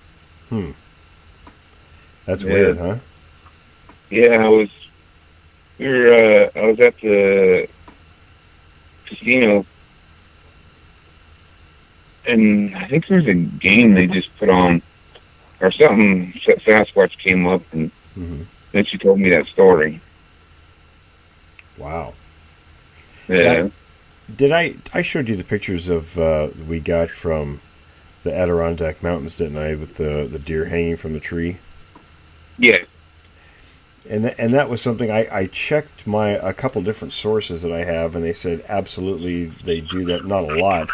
That's weird, huh? Yeah, I was at the casino, and I think there was a game they just put on, or something. Sasquatch came up, and then she told me that story. Wow. Yeah. I showed you the pictures of we got from the Adirondack Mountains, didn't I, with the deer hanging from the tree? Yeah. And that was something I checked a couple different sources that I have, and they said absolutely they do that. Not a lot,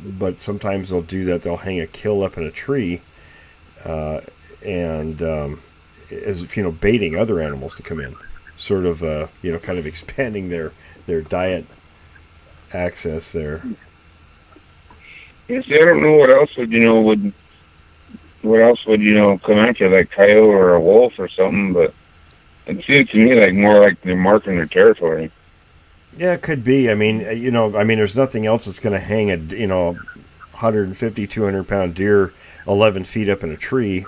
but sometimes they'll do that. They'll hang a kill up in a tree, and as if baiting other animals to come in, sort of kind of expanding their diet access there. Yeah, see, I don't know what else would come after, like coyote or a wolf or something, but it seems to me more like they're marking their territory. Yeah, it could be. I mean, there's nothing else that's going to hang a 150, 200-pound deer 11 feet up in a tree.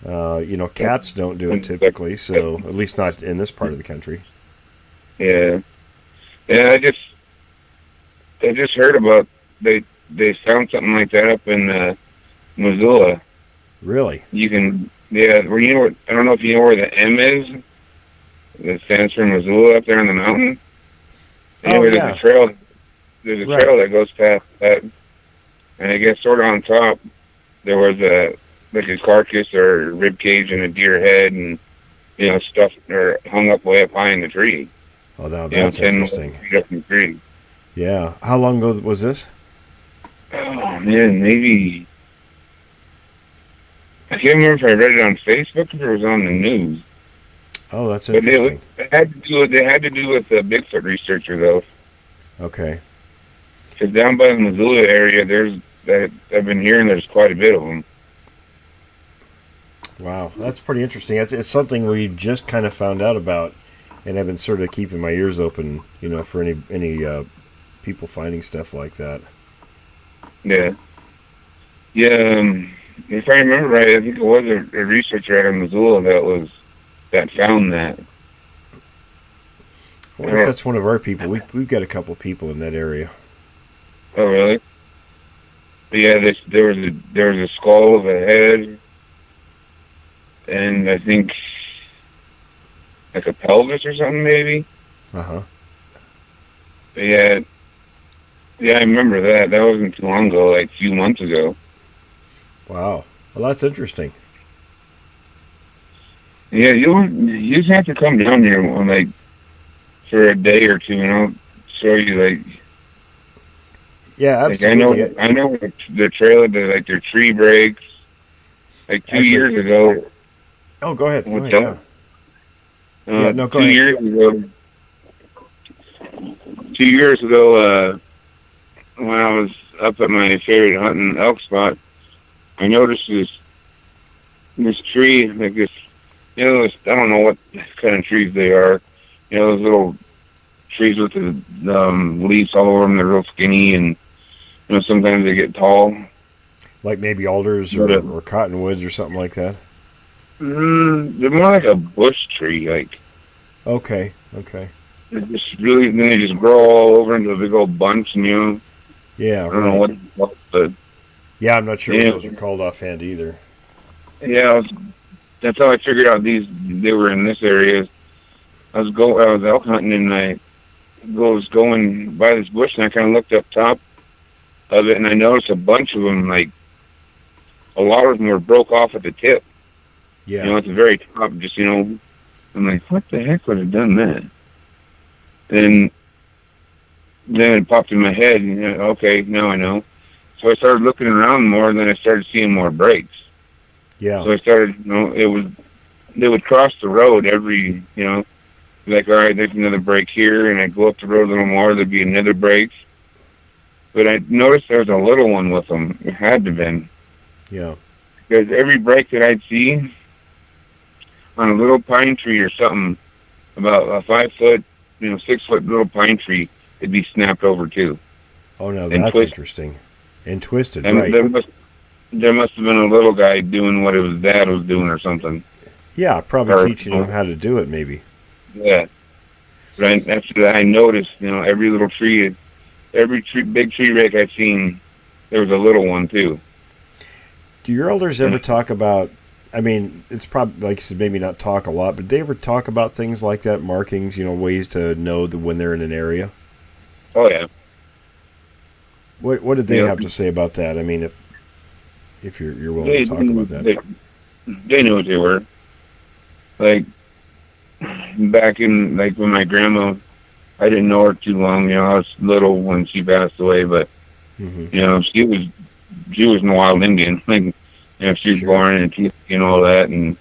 Cats don't do it typically, so at least not in this part of the country. Yeah. Yeah, I just heard about they found something like that up in Missoula. Really? You can, where I don't know if you know where the M is. That stands for Missoula up there on the mountain. Anyway, there's a trail. There's a trail that goes past that, and I guess sort of on top there was a carcass or rib cage and a deer head, and stuff or hung up way up high in the tree. Oh, that's interesting. 10 feet up in the tree. Yeah. How long ago was this? Oh man, maybe. I can't remember if I read it on Facebook or if it was on the news. Oh, that's interesting. But they had to do with the Bigfoot researcher though. Okay. Because down by the Missoula area, I've been hearing there's quite a bit of them. Wow, that's pretty interesting. It's something we just kind of found out about, and I've been sort of keeping my ears open, for any people finding stuff like that. Yeah. Yeah. If I remember right, I think it was a researcher out of Missoula that found that. I wonder if that's one of our people. We've got a couple people in that area. Oh, really? But yeah, there was a skull of a head, and I think like a pelvis or something maybe. Uh-huh. But yeah, I remember that. That wasn't too long ago, like a few months ago. Wow. Well, that's interesting. Yeah, you just have to come down here like for a day or two, and I'll show you Yeah, like absolutely. I know the trailer, like their tree breaks. Like 2 years ago. Oh, go ahead. What's Go ahead, up? yeah, no, go 2 ahead. years ago. 2 years ago, when I was up at my favorite hunting elk spot, I noticed this tree, like this, I don't know what kind of trees they are. Those little trees with the leaves all over them. They're real skinny, and sometimes they get tall. Like maybe alders or cottonwoods or something like that. They're more like a bush tree, like. Okay. Then they just grow all over into a big old bunch, and Yeah, I don't know what, but yeah, I'm not sure what those are called offhand either. yeah, that's how I figured out they were in this area. I was elk hunting, and I was going by this bush, and I kind of looked up top of it, and I noticed a bunch of them, like a lot of them were broke off at the tip. Yeah. At the very top, just I'm like, what the heck would have done that? Then it popped in my head, and okay, now I know. So I started looking around more, and then I started seeing more breaks. Yeah. So I started, they would cross the road every, like, all right, there's another break here, and I'd go up the road a little more, there'd be another break. But I noticed there was a little one with them. It had to have been. Yeah. Because every break that I'd see on a little pine tree or something, about a 5 foot, 6 foot little pine tree, it'd be snapped over too. Oh, no, And that's interesting. And twisted, And right. there must have been a little guy doing what his dad was doing or something. Yeah, probably teaching him how to do it, maybe. Yeah. But after that, I noticed, every little tree, big tree break I've seen, there was a little one too. Do your elders ever talk about, I mean, it's probably, like you said, maybe not talk a lot, but do they ever talk about things like that, markings, ways to know when they're in an area? Oh, yeah. What did they have to say about that? I mean, if you're willing to talk about that. They knew what they were. Like, back in, like, when my grandma, I didn't know her too long, I was little when she passed away, but, she was a wild Indian. Like, she was born in Tennessee and all that, and,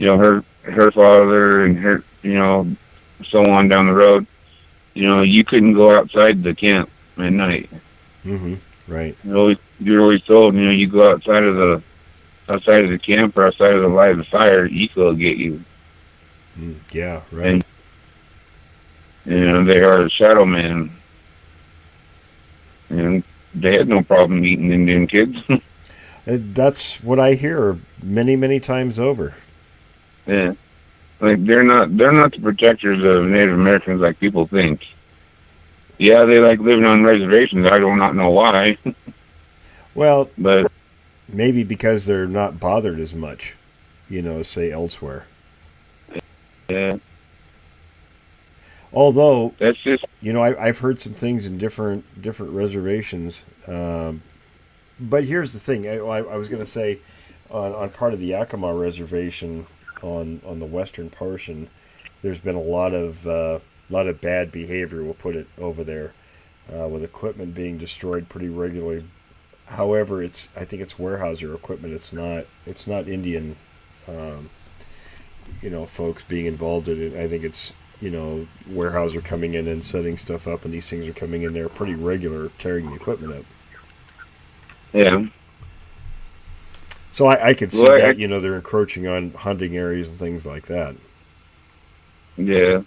her father and her, so on down the road, you couldn't go outside the camp at night. Mm-hmm. Right. You're always told, you go outside of the camp or outside of the light of the fire, eco will get you. Yeah, right. And they are a shadow man. And they had no problem eating Indian kids. That's what I hear many, many times over. Yeah. Like, they're not the protectors of Native Americans like people think. Yeah, they like living on reservations. I do not know why. Well, but maybe because they're not bothered as much, say elsewhere. Yeah. Although That's just I've heard some things in different reservations, but here's the thing. I was going to say on part of the Yakima Reservation on the western portion, there's been a lot of bad behavior. We'll put it over there, with equipment being destroyed pretty regularly. However, I think it's Weyerhaeuser equipment. It's not Indian, folks being involved in it. I think it's Weyerhaeuser coming in and setting stuff up, and these things are coming in there pretty regular, tearing the equipment up. Yeah. So I could see that, they're encroaching on hunting areas and things like that. Yeah.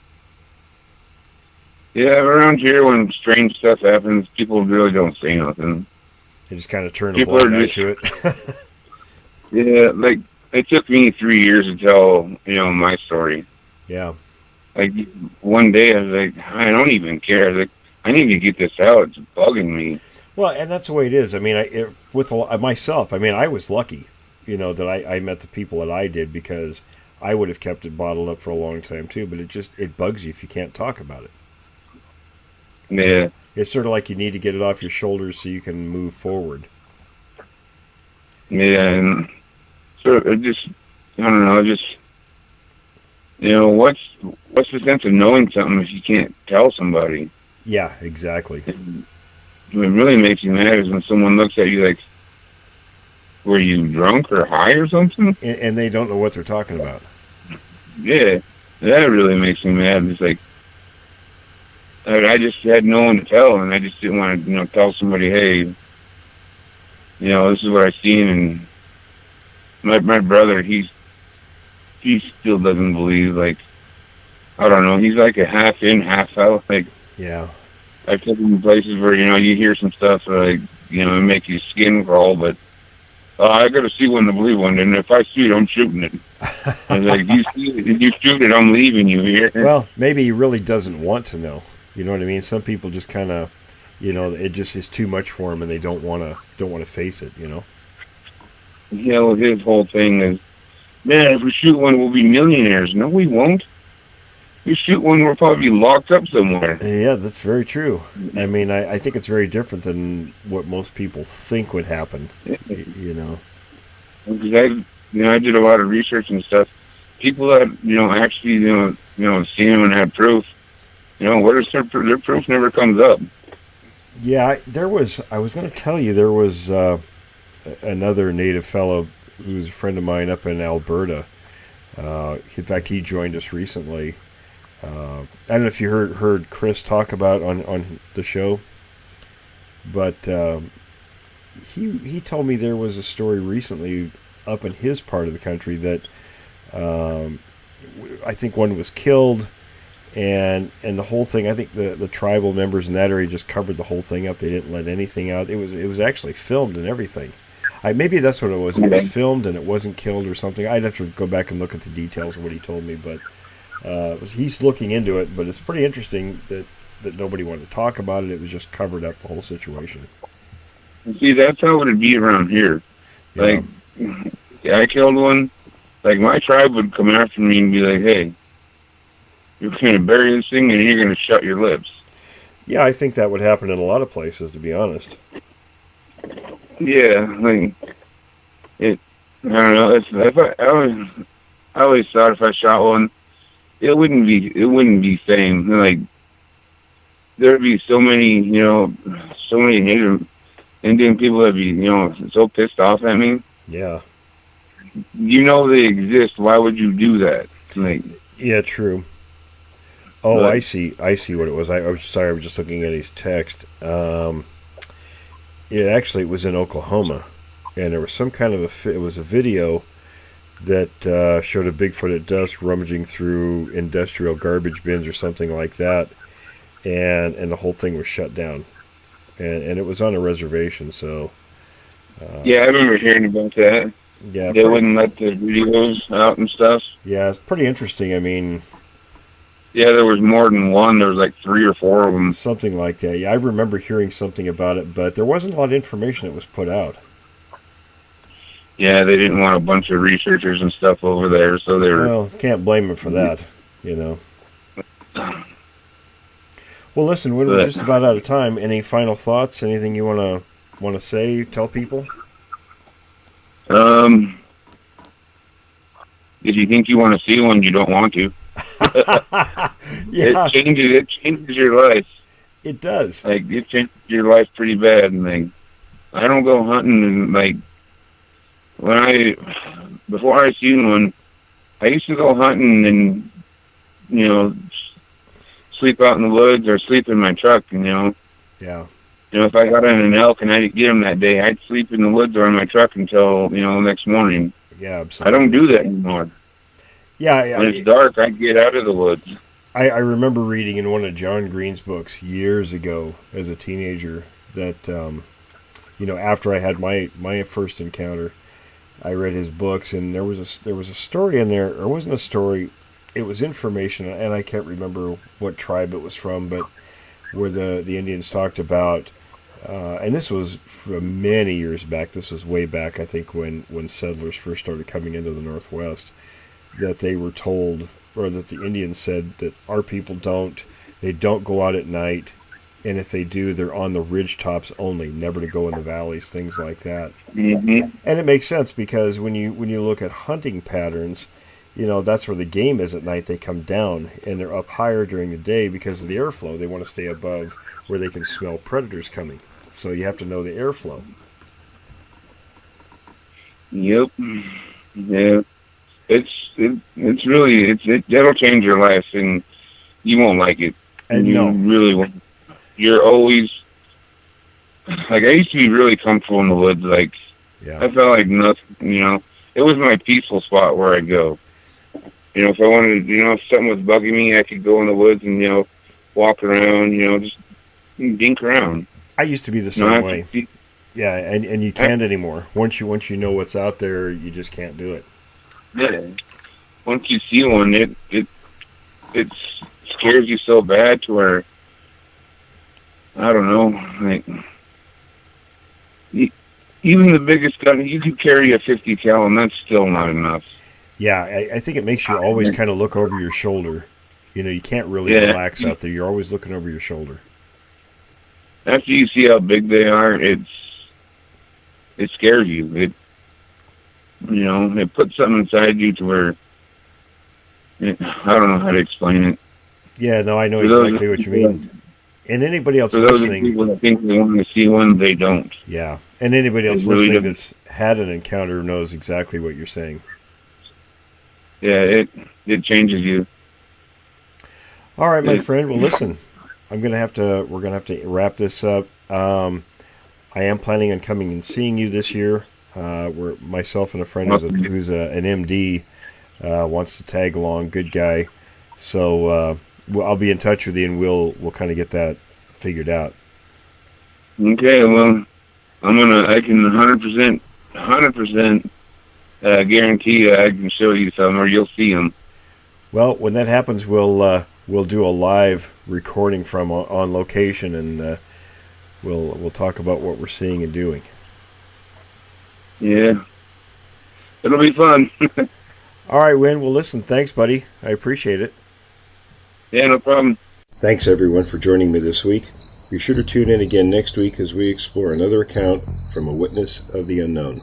Yeah, around here when strange stuff happens, people really don't say nothing. They just kind of turn a blind eye to it. Yeah, like, it took me 3 years to tell, my story. Yeah. Like, one day I was like, I don't even care. I was like, I need to get this out. It's bugging me. Well, and that's the way it is. I mean, myself, I mean, I was lucky, that I met the people that I did, because I would have kept it bottled up for a long time too. But it bugs you if you can't talk about it. Yeah. It's sort of like you need to get it off your shoulders so you can move forward. Yeah, and so it just, I don't know, what's the sense of knowing something if you can't tell somebody? Yeah, exactly. What really makes you mad is when someone looks at you like, were you drunk or high or something? And they don't know what they're talking about. Yeah, that really makes me mad. It's like, I just had no one to tell, and I just didn't want to, tell somebody, hey, this is what I seen, and my brother, he still doesn't believe, like, I don't know, he's like a half in, half out, like, yeah. I took him to places where, you hear some stuff, like, it make your skin crawl, but I got to see one to believe one, and if I see it, I'm shooting it. I was like, if you shoot it, I'm leaving you here. Well, maybe he really doesn't want to know. You know what I mean? Some people just kind of, it just is too much for them, and they don't want to face it. Yeah, well, his whole thing is, man, if we shoot one, we'll be millionaires. No, we won't. You shoot one, we'll probably be locked up somewhere. Yeah, that's very true. I mean, I think it's very different than what most people think would happen. Because I did a lot of research and stuff. People that actually seen them and had proof. What is their proof never comes up. Yeah, I was going to tell you, there was another native fellow who was a friend of mine up in Alberta. In fact, he joined us recently. I don't know if you heard Chris talk about on the show, but he told me there was a story recently up in his part of the country that I think one was killed, and the whole thing, I think the tribal members in that area just covered the whole thing up. They didn't let anything out. It was actually filmed and everything. Maybe that's what it was. It was filmed and it wasn't killed or something. I'd have to go back and look at the details of what he told me, but he's looking into it. But it's pretty interesting that nobody wanted to talk about it. It was just covered up, the whole situation. See, that's how it would be around here. Yeah. Like, I killed one. Like, my tribe would come after me and be like, hey, you're going to bury this thing and you're going to shut your lips. Yeah, I think that would happen in a lot of places, to be honest. Yeah, like, I don't know. I always thought if I shot one, it wouldn't be same. Like, there'd be so many native Indian people that'd be, so pissed off at me. Yeah. They exist. Why would you do that? Like, yeah, true. Oh, but I see what it was. I was sorry. I was just looking at his text. It was in Oklahoma, and there was some kind of it was a video that showed a Bigfoot at dusk rummaging through industrial garbage bins or something like that, and the whole thing was shut down, and it was on a reservation. So yeah, I remember hearing about that. Yeah, they wouldn't let the videos out and stuff. Yeah, it's pretty interesting. I mean, yeah, there was more than one. There was like 3 or 4 of them. Something like that. Yeah, I remember hearing something about it, but there wasn't a lot of information that was put out. Yeah, they didn't want a bunch of researchers and stuff over there, so they were... Well, can't blame them for that, Well, listen, we're just about out of time. Any final thoughts? Anything you want to say, tell people? If you think you want to see one, you don't want to. Yeah. It changes your life. It does. Like, it changes your life pretty bad. And like, I don't go hunting, and like, before I seen one, I used to go hunting and sleep out in the woods or sleep in my truck. Yeah. If I got on an elk and I didn't get him that day, I'd sleep in the woods or in my truck until the next morning. Yeah, absolutely. I don't do that anymore. Yeah. When it's dark, I get out of the woods. I remember reading in one of John Green's books years ago as a teenager that, after I had my first encounter, I read his books, and there was a story in there. Or it wasn't a story. It was information, and I can't remember what tribe it was from, but where the Indians talked about and this was from many years back. This was way back, I think, when settlers first started coming into the Northwest, that they were told, or that the Indians said, that our people don't go out at night, and if they do, they're on the ridge tops only, never to go in the valleys, things like that. Mm-hmm. And it makes sense, because when you look at hunting patterns, that's where the game is at night. They come down, and they're up higher during the day because of the airflow. They want to stay above where they can smell predators coming. So you have to know the airflow. Yep. Yeah. It's really that'll change your life, and you won't like it. And you really won't. You're always like, I used to be really comfortable in the woods. Like, yeah. I felt like nothing. It was my peaceful spot where I go. If I wanted, if something was bugging me, I could go in the woods and walk around. Just dink around. I used to be the same way. Yeah, and you can't anymore. Once you know what's out there, you just can't do it. Yeah. Once you see one, it scares you so bad to where, I don't know, like, even the biggest gun, you could carry a 50 cal, and that's still not enough. Yeah, I think it makes you always kind of look over your shoulder. You can't really relax out there. You're always looking over your shoulder. After you see how big they are, it scares you. It puts something inside you to where, I don't know how to explain it. Yeah, no, I know exactly what you mean. And anybody else listening, those listening, people that think they want to see one, they don't. Yeah, and anybody else really listening that's had an encounter knows exactly what you're saying. Yeah, it changes you. All right, my friend. Well, listen, we're gonna have to wrap this up. I am planning on coming and seeing you this year. Where myself and a friend who's an MD wants to tag along. Good guy. So I'll be in touch with you, and we'll kind of get that figured out. Okay. Well, I can 100% guarantee that I can show you some, or you'll see them. Well, when that happens, we'll do a live recording from on location, and we'll talk about what we're seeing and doing. Yeah, it'll be fun. All right, Wynn. Well, listen, thanks, buddy. I appreciate it. Yeah, no problem. Thanks, everyone, for joining me this week. Be sure to tune in again next week as we explore another account from a witness of the unknown.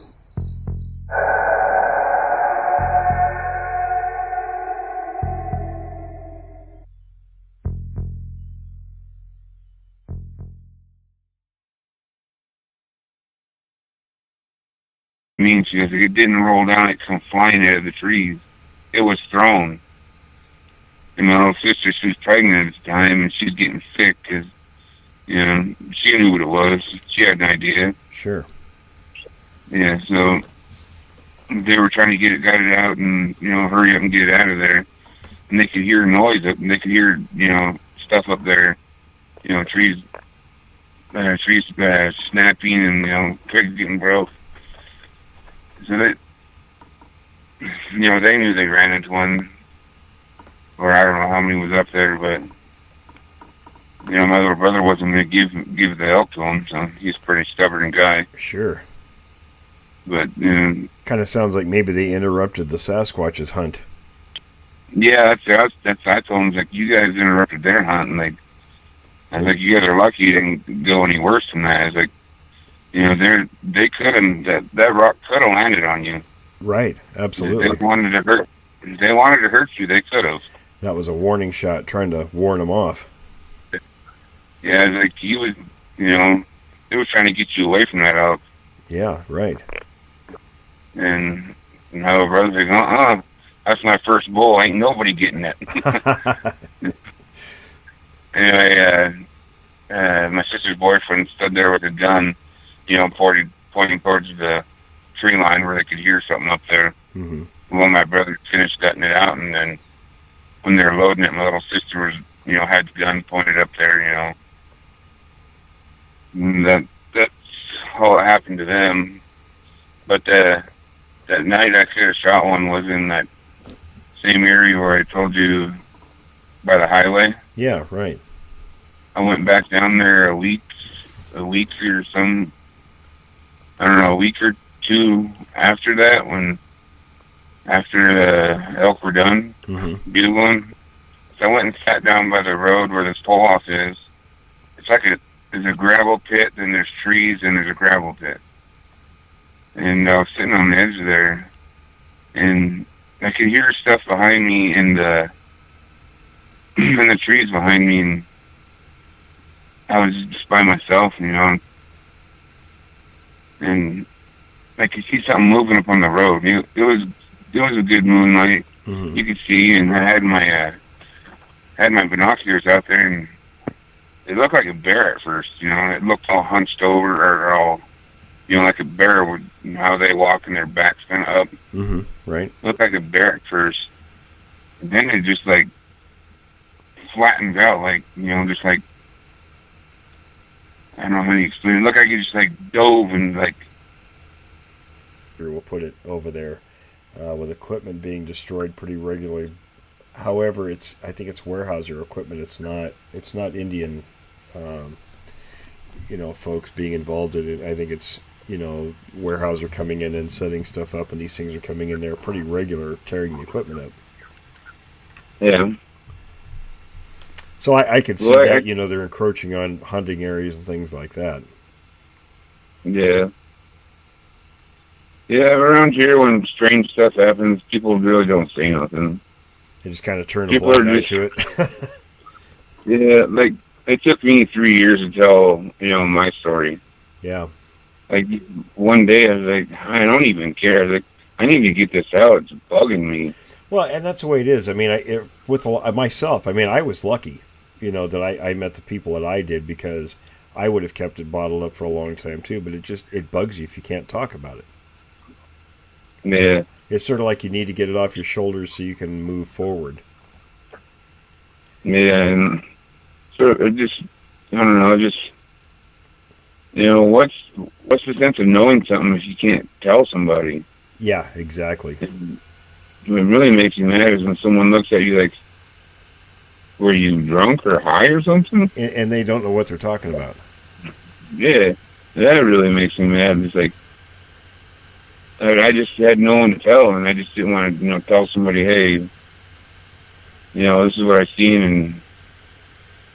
She goes, it didn't roll down, it come flying out of the trees. It was thrown. And my little sister, she was pregnant at the time, and she's getting sick because, she knew what it was. She had an idea. Sure. Yeah, so they were trying to got it out and, hurry up and get it out of there. And they could hear noise up, and they could hear, stuff up there, trees snapping and, twigs getting broke. So they knew they ran into one, or I don't know how many was up there, but, my little brother wasn't going to give the elk to him, so he's a pretty stubborn guy. Sure. But, kind of sounds like maybe they interrupted the Sasquatch's hunt. Yeah, I told him, like, you guys interrupted their hunt, and I was like, you guys are lucky you didn't go any worse than that. I was like, they could have, that rock could have landed on you. Right, absolutely. If they wanted to hurt you, they could have. That was a warning shot, trying to warn them off. Yeah, like he was, they were trying to get you away from that elk. Yeah, right. And my little brother's like, that's my first bull. Ain't nobody getting it. Anyway, my sister's boyfriend stood there with a gun, pointing towards the tree line where they could hear something up there. Mm-hmm. Well, my brother finished gutting it out, and then when they were loading it, my little sister was, had the gun pointed up there, And that's all that happened to them. But that night I could have shot one was in that same area where I told you by the highway. Yeah, right. I went back down there a week a week or some, I don't know, a week or two after that, after the elk were done bugling. So I went and sat down by the road where this pull off is. It's like there's a gravel pit, then there's trees, and there's a gravel pit. And I was sitting on the edge there, and I could hear stuff behind me in the in the trees behind me, and I was just by myself, and I could see something moving up on the road. It was a good moonlight. You could see, and I had my binoculars out there, and it looked like a bear at first. It looked all hunched over, or all, like a bear would, how they walk and their backs kind of up. Right. Looked like a bear at first. And then it just like flattens out, like, just like, I don't know how to explain it. It looked like it just like dove and like. We'll put it over there with equipment being destroyed pretty regularly. However, I think it's Weyerhaeuser equipment. It's not Indian, folks being involved in it. I think it's, Weyerhaeuser coming in and setting stuff up, and these things are coming in there pretty regular, tearing the equipment up. Yeah. So I could see that, they're encroaching on hunting areas and things like that. Yeah. Yeah, around here when strange stuff happens, people really don't say nothing. They just kind of turn a blind eye to it. Yeah, like, it took me 3 years to tell, my story. Yeah. Like, one day I was like, I don't even care. I was like, I need to get this out. It's bugging me. Well, and that's the way it is. I mean, with myself, I was lucky, that I met the people that I did, because I would have kept it bottled up for a long time too, but it bugs you if you can't talk about it. Yeah. It's sort of like you need to get it off your shoulders so you can move forward. Yeah, and so it just, I don't know, what's the sense of knowing something if you can't tell somebody? Yeah, exactly. What really makes you mad is when someone looks at you like, were you drunk or high or something? And they don't know what they're talking about. Yeah, that really makes me mad. It's like, I just had no one to tell, and I just didn't want to, tell somebody, hey, this is what I seen, and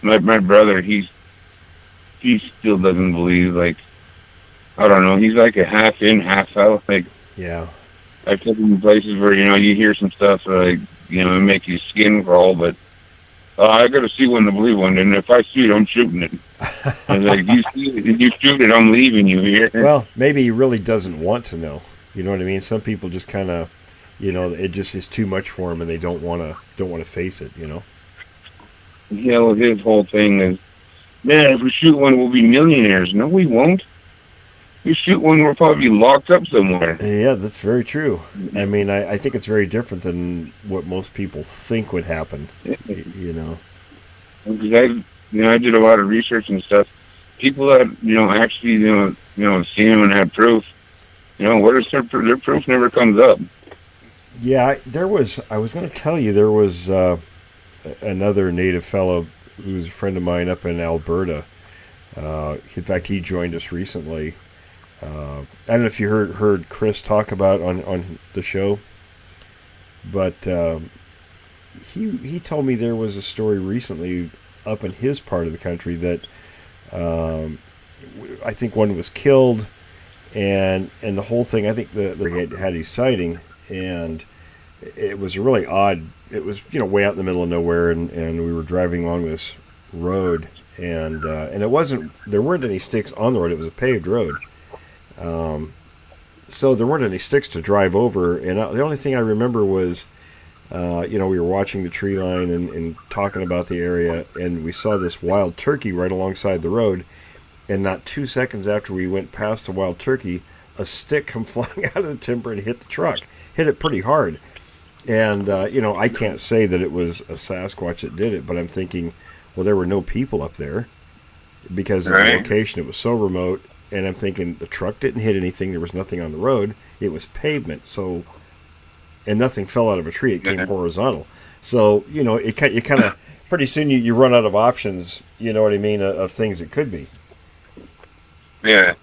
my brother, he still doesn't believe, like, I don't know, he's like a half in, half out, like, yeah. I took him to places where, you hear some stuff, like, it make your skin crawl, but I got to see one to believe one, and if I see it, I'm shooting it. I was like, if you shoot it, I'm leaving you here. Well, maybe he really doesn't want to know. You know what I mean? Some people just kind of, it just is too much for them, and they don't want to face it. Yeah, well, his whole thing is, man, if we shoot one, we'll be millionaires. No, we won't. You shoot one, we'll probably be locked up somewhere. Yeah, that's very true. I mean, I think it's very different than what most people think would happen. Because I did a lot of research and stuff. People that actually seen them and had proof. What is their proof never comes up. Yeah, I was going to tell you, there was another native fellow who's a friend of mine up in Alberta. In fact, he joined us recently. I don't know if you heard Chris talk about on the show, but he told me there was a story recently up in his part of the country that I think one was killed. And the whole thing, I think they had a sighting, and it was really odd. It was way out in the middle of nowhere, and we were driving along this road, and there weren't any sticks on the road. It was a paved road, so there weren't any sticks to drive over. And the only thing I remember was, we were watching the tree line and talking about the area, and we saw this wild turkey right alongside the road. And not 2 seconds after we went past the wild turkey, a stick come flying out of the timber and hit the truck. Hit it pretty hard. And, I can't say that it was a Sasquatch that did it, but I'm thinking, well, there were no people up there because of the location. It was so remote. And I'm thinking the truck didn't hit anything. There was nothing on the road. It was pavement. So, and nothing fell out of a tree. It came horizontal. So, you kind of, pretty soon you run out of options, you know what I mean, of things it could be. Yeah,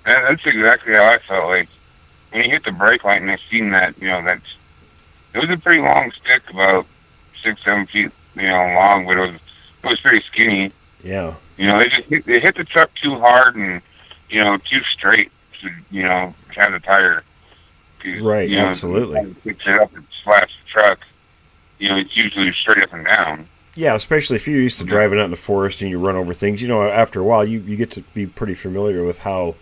that's exactly how I felt. Like when you hit the brake light and I seen that, it was a pretty long stick, about 6, 7 feet, long, but it was pretty skinny. Yeah. They hit the truck too hard and too straight to have the tire. Right. Absolutely. Picks it up and slaps the truck. It's usually straight up and down. Yeah, especially if you're used to driving out in the forest and you run over things. After a while, you get to be pretty familiar with how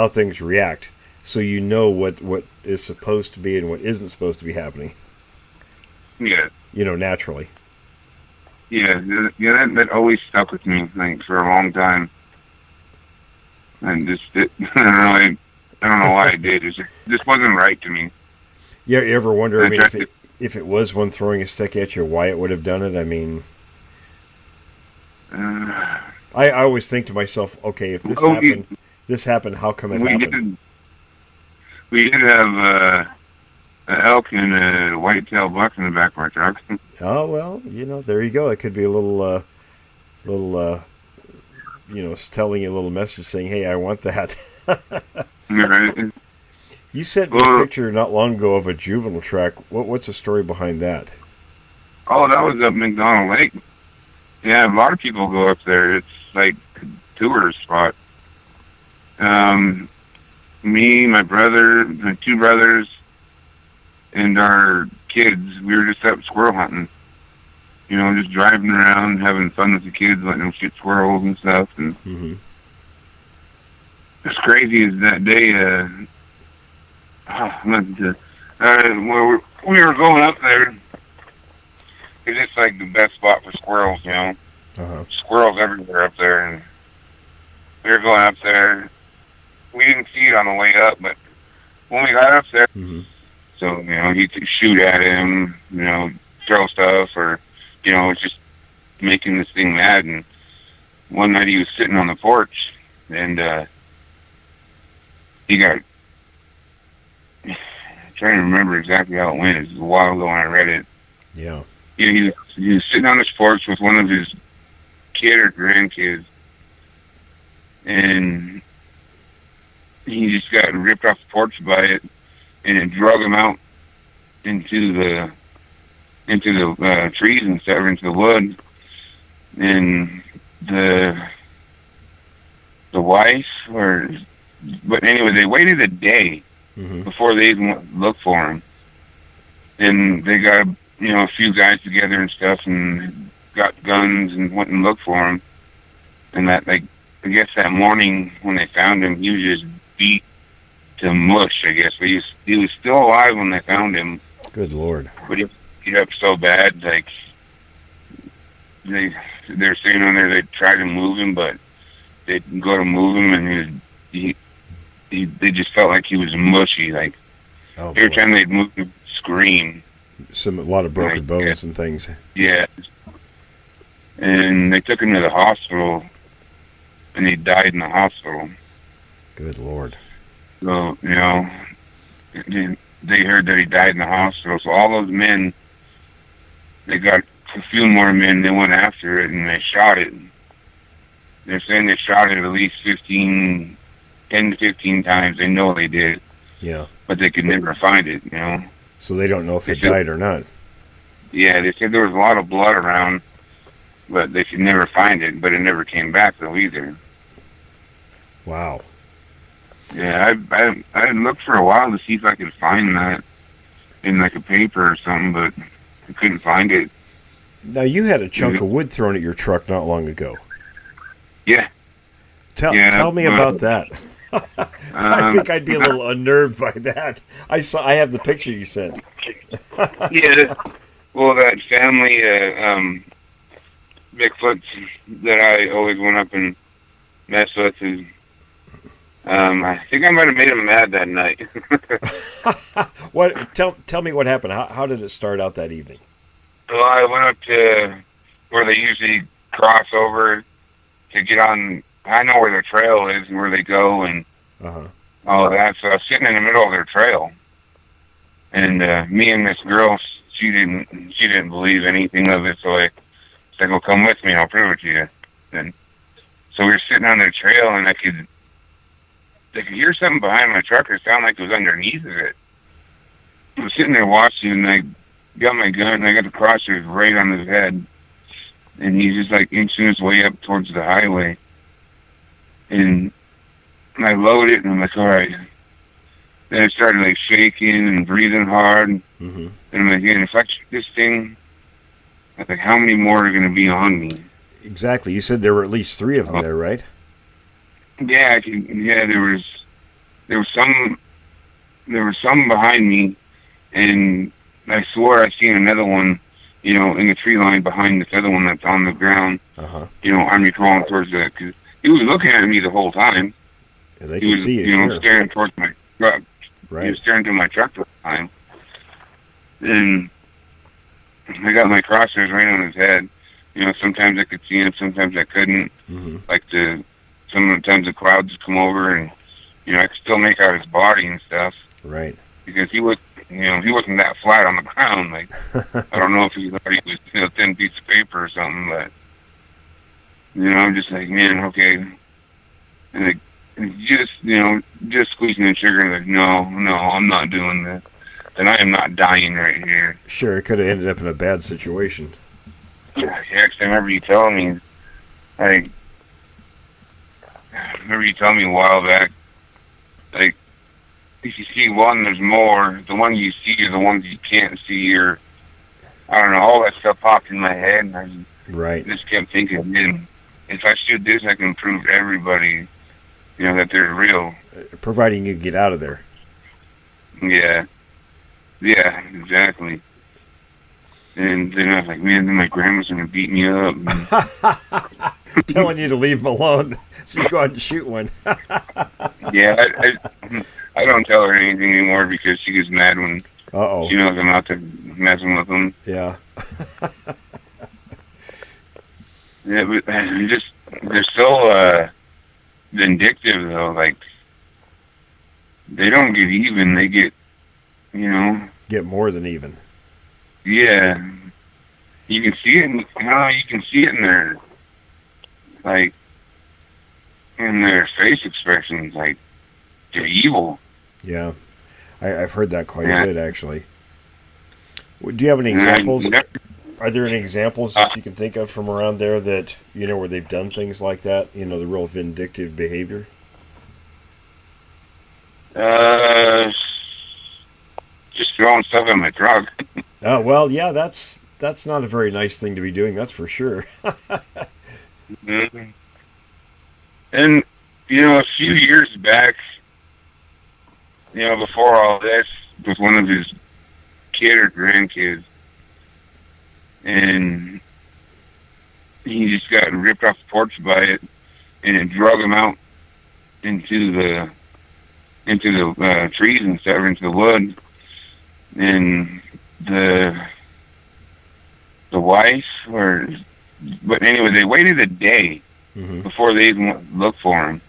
things react, so you know what is supposed to be and what isn't supposed to be happening. Yeah. Naturally. Yeah, that always stuck with me, like, for a long time. And I don't know why I did. It just wasn't right to me. Yeah, you ever wonder? I mean, if it was one throwing a stick at you, why it would have done it? I mean. I always think to myself, okay, if this happened, how come it happened? We did have an elk and a white-tailed buck in the back of our truck. Oh, well, there you go. It could be a little, telling you a little message saying, hey, I want that. Right. You sent me a picture not long ago of a juvenile track. What's the story behind that? Oh, that was up McDonald Lake. Yeah, a lot of people go up there. It's like a tourist spot. Me, my brother, my two brothers, and our kids, we were just up squirrel hunting. Just driving around, having fun with the kids, letting them shoot squirrels and stuff. And as crazy as that day, we were going up there. It's just like the best spot for squirrels, Squirrels everywhere up there, and we were going up there. We didn't see it on the way up, but when we got up there, so he could shoot at him, throw stuff, or it's just making this thing mad. And one night he was sitting on the porch, and he got. I'm trying to remember exactly how it went. It was a while ago when I read it. Yeah. He was sitting on his porch with one of his kid or grandkids, and he just got ripped off the porch by it, and it drug him out into the trees and stuff, into the wood. And the wife, but anyway, they waited a day before they even went to look for him, and they got a few guys together and stuff, and got guns and went and looked for him. And I guess that morning when they found him, he was just beat to mush, I guess. But he was still alive when they found him. Good Lord. But he beat up so bad, like, they're saying on there they tried to move him, but they didn't go to move him, and they just felt like he was mushy. Like, every time they'd move him, scream. A lot of broken bones and things. Yeah. And they took him to the hospital, and he died in the hospital. Good Lord. So, they heard that he died in the hospital. So all those men, they got a few more men, they went after it, and they shot it. They're saying they shot it at least 10 to 15 times. They know they did. Yeah. But they could never find it, So they don't know if it died or not. Yeah, they said there was a lot of blood around, but they could never find it, but it never came back, though, either. Wow. Yeah, I looked for a while to see if I could find that in, like, a paper or something, but I couldn't find it. Now, you had a chunk of wood thrown at your truck not long ago. Yeah. Tell me about that. I think I'd be a little unnerved by that. I have the picture you sent. Yeah. Well, that family Bigfoot that I always went up and messed with, and I think I might have made him mad that night. What? Tell me what happened. How did it start out that evening? Well, I went up to where they usually cross over to get on. I know where their trail is and where they go and all of that. So I was sitting in the middle of their trail, and me and this girl, she didn't believe anything of it. So I said, "Well, come with me, and I'll prove it to you." And so we were sitting on their trail, and I could I could hear something behind my truck. It sounded like it was underneath of it. I was sitting there watching, and I got my gun, and I got the crosshairs right on his head. And he's just like inching his way up towards the highway. And I load it, and I'm like, all right. Then I started like shaking and breathing hard. Mm-hmm. And I'm like, man, if I shoot this thing, I was like, how many more are going to be on me? Exactly. You said there were at least 3 of them there, right? Yeah, there was some behind me, and I swore I seen another one, you know, in the tree line behind this other one that's on the ground. Uh-huh. You know, army crawling towards that, because he was looking at me the whole time. Yeah, they He can was, see you, you know, sure. staring towards my truck. Right. He was staring to my truck the whole time. And I got my crosshairs right on his head. You know, sometimes I could see him, sometimes I couldn't. Mm-hmm. Like sometimes the clouds would come over, and you know, I could still make out his body and stuff. Right. Because he wasn't that flat on the ground. Like, I don't know if he thought he was, you know, a thin piece of paper or something, but you know, I'm just like, man, okay. And like, just squeezing the trigger, like, no, I'm not doing this. And I am not dying right here. Sure, it could have ended up in a bad situation. Yeah, 'cause I remember you telling me, like, a while back, like, if you see one, there's more. The one you see are the ones you can't see, or, I don't know, all that stuff popped in my head, and I Right. just kept thinking, man, if I shoot this, I can prove to everybody, you know, that they're real. Providing you get out of there. Yeah. Yeah, exactly. And then I was like, man, then my grandma's going to beat me up. Telling you to leave them alone so you go out and shoot one. Yeah, I don't tell her anything anymore because she gets mad when Uh-oh. she knows I'm out there messing with them. Yeah. Yeah, but they're so vindictive, though. Like, they don't get even. They get, you know. Get more than even. Yeah. You can see it you can see it in their, like, in their face expressions. Like, they're evil. Yeah. I've heard that quite Yeah. a bit, actually. Do you have any examples? Are there any examples that you can think of from around there that, you know, where they've done things like that? You know, the real vindictive behavior? Just throwing stuff in my truck. Oh, well, yeah, that's not a very nice thing to be doing, that's for sure. Mm-hmm. And, you know, a few years back, you know, before all this, with one of his kid or grandkids, and he just got ripped off the porch by it, and it drug him out into the trees and stuff, into the wood. And the wife, but anyway, they waited a day Mm-hmm. before they even looked for him.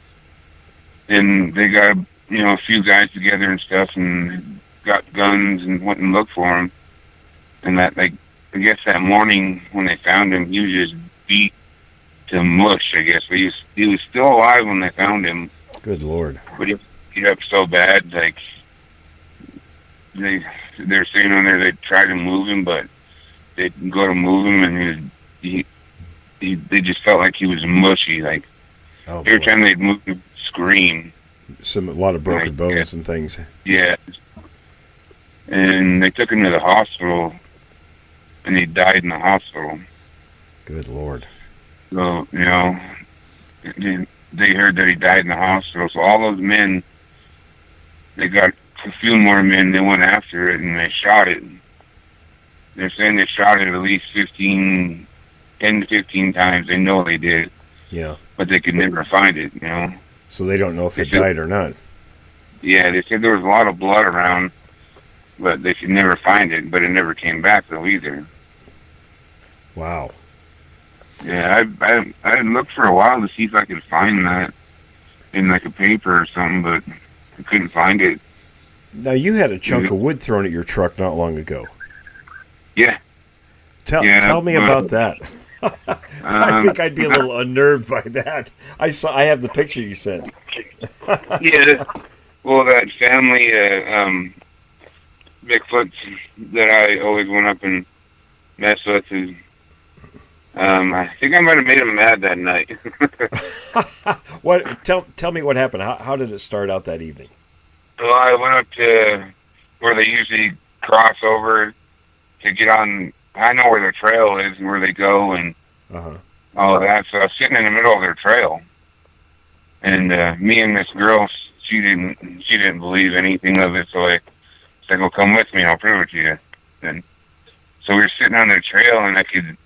And they got, you know, a few guys together and stuff, and got guns and went and looked for him. And that, like, I guess that morning when they found him, he was just beat to mush, I guess. But he was still alive when they found him. Good Lord. But he beat up so bad, like, they're saying on there they tried to move him, but they didn't go to move him, and they just felt like he was mushy. Like, Oh, every boy. time they'd move him, scream. A lot of broken Like, bones and things. Yeah. And they took him to the hospital, and he died in the hospital. Good Lord. So, you know, they heard that he died in the hospital. So all those men, they got a few more men, they went after it, and they shot it. They're saying they shot it at least 10 to 15 times. They know they did, Yeah. but they could never find it, you know. So they don't know if it They said- died or not. Yeah, they said there was a lot of blood around, but they could never find it, but it never came back, though, either. Wow. Yeah, I looked for a while to see if I could find that in, like, a paper or something, but I couldn't find it. Now, you had a chunk of wood thrown at your truck not long ago. Yeah. Tell Yeah, me about that. I think I'd be a little unnerved by that. I have the picture you sent. Yeah, well, that family Bigfoot that I always went up and messed with is, I think I might have made him mad that night. What? Tell me what happened. How did it start out that evening? Well, I went up to where they usually cross over to get on. I know where their trail is and where they go and all of that. So I was sitting in the middle of their trail, and me and this girl, she didn't believe anything of it. So I said, "Well, come with me, and I'll prove it to you." And so we were sitting on their trail, and I could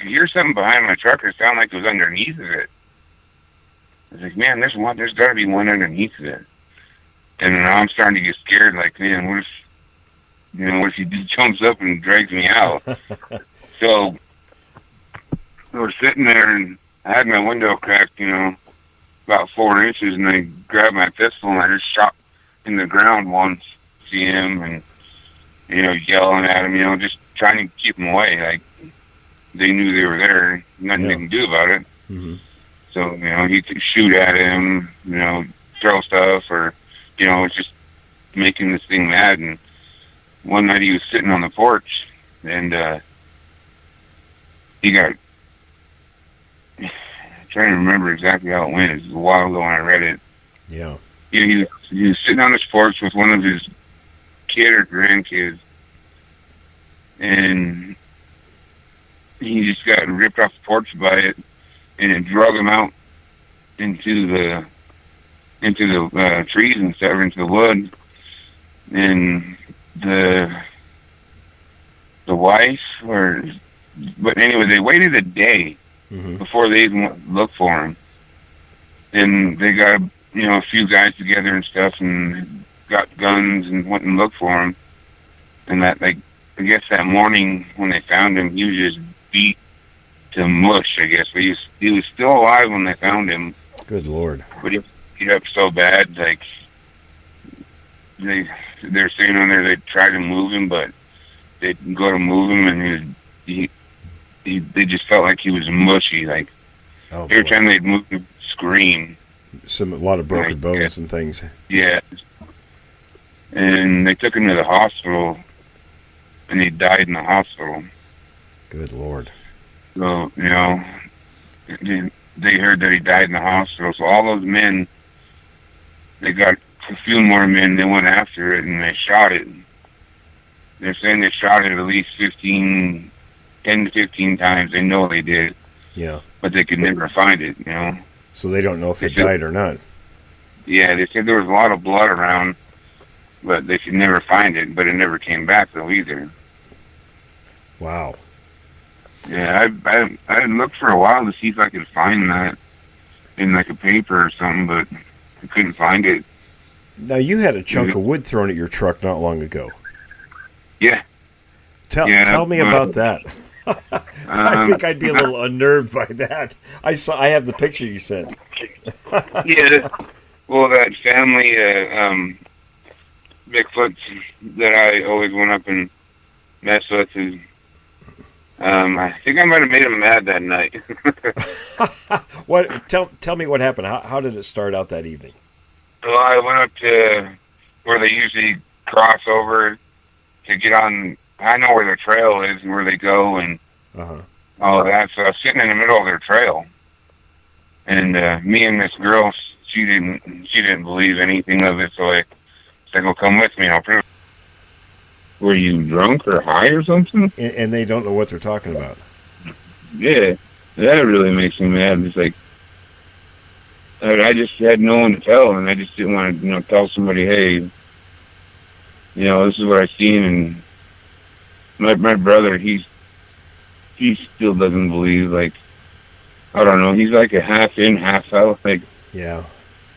hear something behind my truck. It sounded like it was underneath of it. I was like, "Man, there's got to be one underneath of it." And now I'm starting to get scared. Like, man, what if he just jumps up and drags me out? So we were sitting there, and I had my window cracked, about 4 inches, and I grabbed my pistol and I just shot in the ground once, see him, and yelling at him, just trying to keep him away. Like, they knew they were there, nothing they can do about it. Mm-hmm. So he could shoot at him, throw stuff, or it's just making this thing mad. And one night he was sitting on the porch, and he got. I'm trying to remember exactly how it went. It was a while ago when I read it. Yeah. He was sitting on his porch with one of his kid or grandkids, and he just got ripped off the porch by it, and it drug him out into the trees and stuff, into the wood. And the wife, but anyway, they waited a day before they even looked for him. And they got a few guys together and stuff, and got guns and went and looked for him. And that, I guess that morning when they found him, he was just beat to mush, I guess. But he was still alive when they found him. Good Lord. But he beat up so bad, like, they're saying on there they tried to move him, but they didn't go to move him, and they just felt like he was mushy. Like, every time they'd move him, scream. A lot of broken bones and things. Yeah. And they took him to the hospital, and he died in the hospital. Good Lord. So, they heard that he died in the hospital. So all those men, they got a few more men, they went after it, and they shot it. They're saying they shot it at least 10 to 15 times. They know they did. Yeah. But they could never find it, So they don't know if it died or not. Yeah, they said there was a lot of blood around, but they could never find it, but it never came back, though, either. Wow. Yeah, I looked for a while to see if I could find that in, like, a paper or something, but I couldn't find it. Now, you had a chunk of wood thrown at your truck not long ago. Yeah. Tell me about that. I think I'd be a little unnerved by that. I have the picture you sent. Yeah. Well, that family Bigfoot that I always went up and messed with is, I think I might have made him mad that night. What? Tell me what happened. How did it start out that evening? Well, I went up to where they usually cross over to get on. I know where their trail is and where they go and all of that. So I was sitting in the middle of their trail, and me and this girl, she didn't believe anything of it. So I said, "Well, come with me, and I'll prove it." Were you drunk or high or something? And they don't know what they're talking about. Yeah, that really makes me mad. It's like, I just had no one to tell, and I just didn't want to, tell somebody, hey, this is what I seen. And my brother, he still doesn't believe. Like, I don't know, he's like a half in, half out. Like, yeah,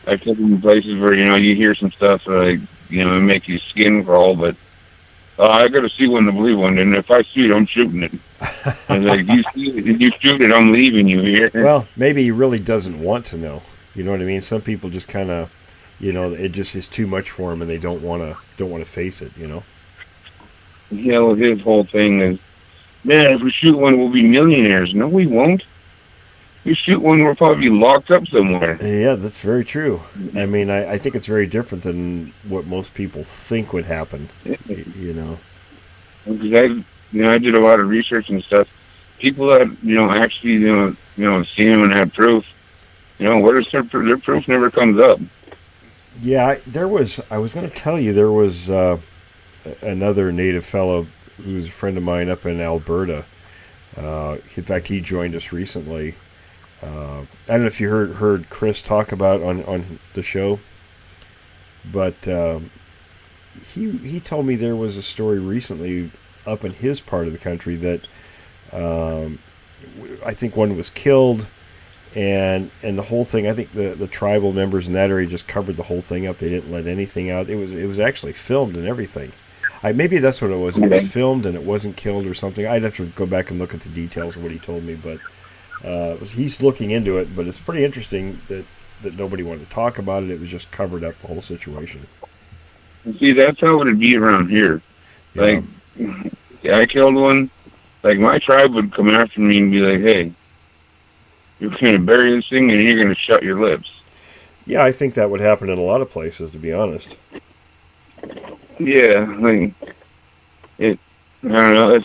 I took him to places where you hear some stuff like it make your skin crawl, but I got to see one to believe one, and if I see it, I'm shooting it. I was like, you shoot it, I'm leaving you here. Well, maybe he really doesn't want to know. You know what I mean? Some people just kind of, it just is too much for them, and they don't want to face it. Yeah, well, his whole thing is man, if we shoot one, we'll be millionaires. No, we won't. You shoot one, we'll probably be locked up somewhere. Yeah, that's very true. I mean, I think it's very different than what most people think would happen. You know. Because I did a lot of research and stuff. People that actually seen them and have proof. What is their proof never comes up. Yeah, I was going to tell you there was another native fellow who's a friend of mine up in Alberta. In fact, he joined us recently. I don't know if you heard Chris talk about on the show, but he told me there was a story recently up in his part of the country that I think one was killed, and the whole thing. I think the tribal members in that area just covered the whole thing up. They didn't let anything out. It was actually filmed and everything. Maybe that's what it was. It was filmed and it wasn't killed or something. I'd have to go back and look at the details of what he told me, but he's looking into it. But it's pretty interesting that nobody wanted to talk about it. It was just covered up, the whole situation. See, that's how it would be around here. Yeah. Like, I killed one. Like, my tribe would come after me and be like, hey, you're going to bury this thing and you're going to shut your lips. Yeah, I think that would happen in a lot of places, to be honest. Yeah, like, I don't know.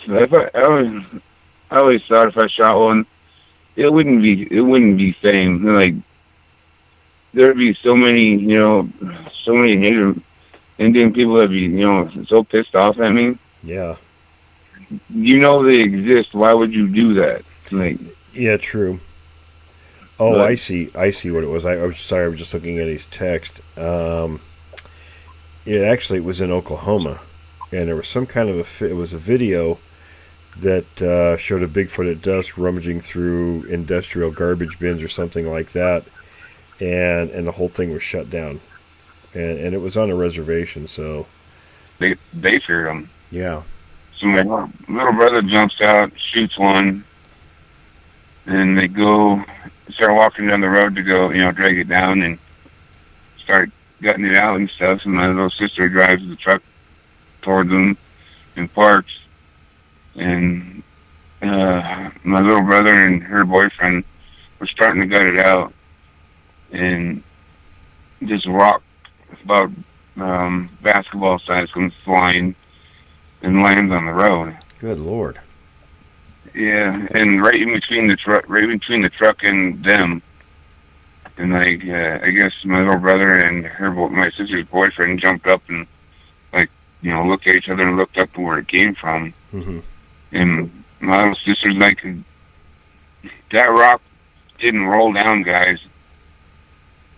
I always thought if I shot one, it wouldn't be same. Like, there'd be so many Native Indian people that'd be, so pissed off at me. Yeah. They exist. Why would you do that? Like, yeah, true. Oh, but I see what it was. I was sorry. I was just looking at his text. It was in Oklahoma, and there was some kind of it was a video that showed a Bigfoot at dusk rummaging through industrial garbage bins or something like that, and the whole thing was shut down, and it was on a reservation, so they feared them. Yeah. So my little brother jumps out, shoots one, and they start walking down the road to go, drag it down and start gutting it out and stuff. And my little sister drives the truck towards them and parks. And my little brother and her boyfriend were starting to gut it out. And this rock, about basketball size, comes flying and lands on the road. Good Lord. Yeah, and right between the truck and them. And like, I guess my little brother and my sister's boyfriend jumped up and looked at each other and looked up to where it came from. Mm-hmm. And my little sister's like, that rock didn't roll down, guys.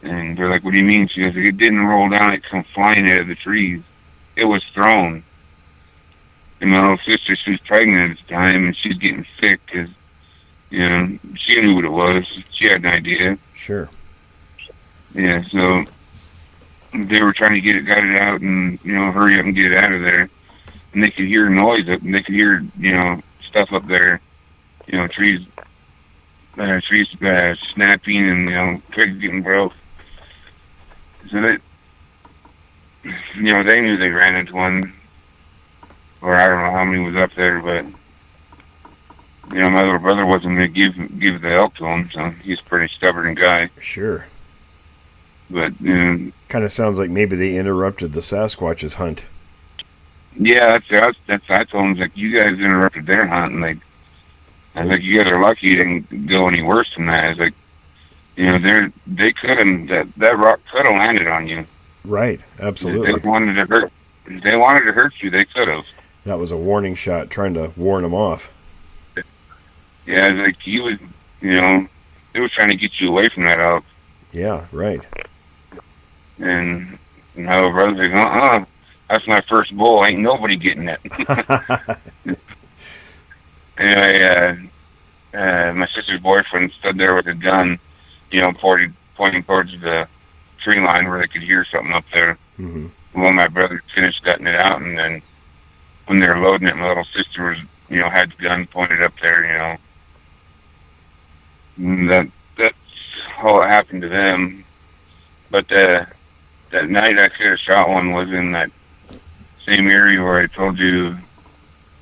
And they're like, what do you mean? She goes, it didn't roll down, it come flying out of the trees. It was thrown. And my little sister, she was pregnant at the time, and she's getting sick because, she knew what it was. She had an idea. Sure. Yeah, so they were trying to gut it out and, hurry up and get it out of there. And they could hear noise up, and they could hear, stuff up there, trees snapping and, twigs getting broke. So they knew they ran into one. Or I don't know how many was up there, but my little brother wasn't going to give the elk to him, so he's a pretty stubborn guy. Sure. But kind of sounds like maybe they interrupted the Sasquatch's hunt. Yeah, I told him, like, you guys interrupted their hunt, and I was like, you guys are lucky you didn't go any worse than that. I was like, they could have that rock could have landed on you. Right, absolutely. If they wanted to hurt you, they could have. That was a warning shot, trying to warn them off. Yeah, like he was, it was trying to get you away from that elk. Yeah, right. And my little brother's like, that's my first bull. Ain't nobody getting it. Anyway, my sister's boyfriend stood there with a gun, pointing towards the tree line where they could hear something up there. Mm-hmm. Well, my brother finished gutting it out, and then when they were loading it, my little sister was, had the gun pointed up there, And that's all that happened to them. But that night I could have shot one was in that same area where I told you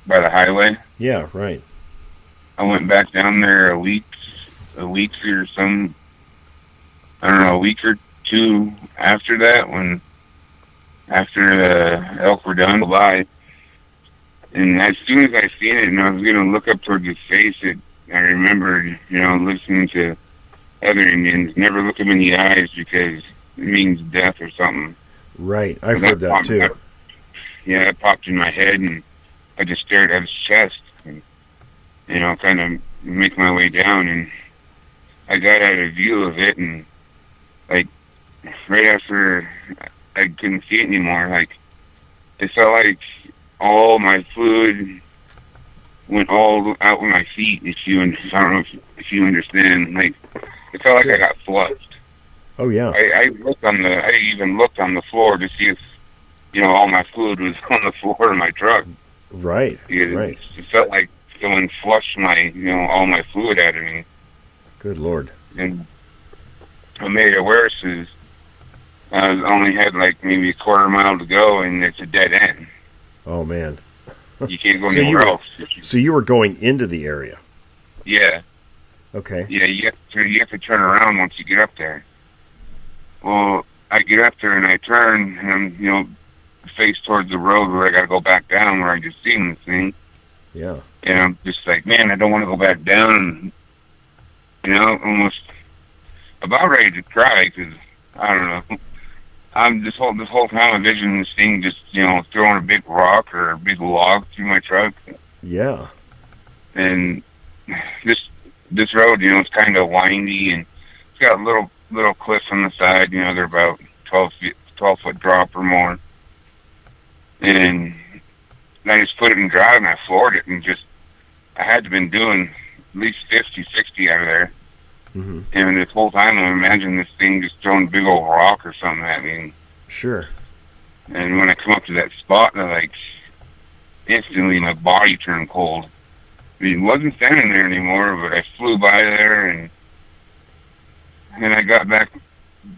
by the highway. Yeah, right. I went back down there a week or a week or two after that, after the elk were done by. And as soon as I seen it and I was going to look up towards his face, I remembered, listening to other Indians, never look him in the eyes because it means death or something. Right. I've heard that too. Yeah, it popped in my head, and I just stared at his chest and, kind of make my way down. And I got out of view of it, and, like, right after I couldn't see it anymore, like, it felt like all my food went all out with my feet. I don't know if you understand. Like, it felt like I got flushed. Oh yeah. I even looked on the floor to see if all my food was on the floor of my truck. Right. It felt like someone flushed all my food out of me. Good Lord. And what made it worse is I only had like maybe a quarter mile to go, and it's a dead end. Oh man. You can't go anywhere else. So you were going into the area? Yeah. Okay. Yeah, you have to turn around once you get up there. Well, I get up there and I turn, and I'm, face towards the road where I got to go back down where I just seen this thing. Yeah. And I'm just like, man, I don't want to go back down. Almost about ready to cry because I don't know. I'm this whole time envisioning this thing just throwing a big rock or a big log through my truck. Yeah. And this road, it's kind of windy, and it's got little cliffs on the side. They're about 12 foot drop or more. And I just put it in drive, and I floored it, and I had to have been doing at least 50, 60 out of there. Mm-hmm. And this whole time I'm imagining this thing just throwing a big old rock or something at me. Sure. And when I come up to that spot, instantly my body turned cold. I mean, it wasn't standing there anymore, but I flew by there, and I got back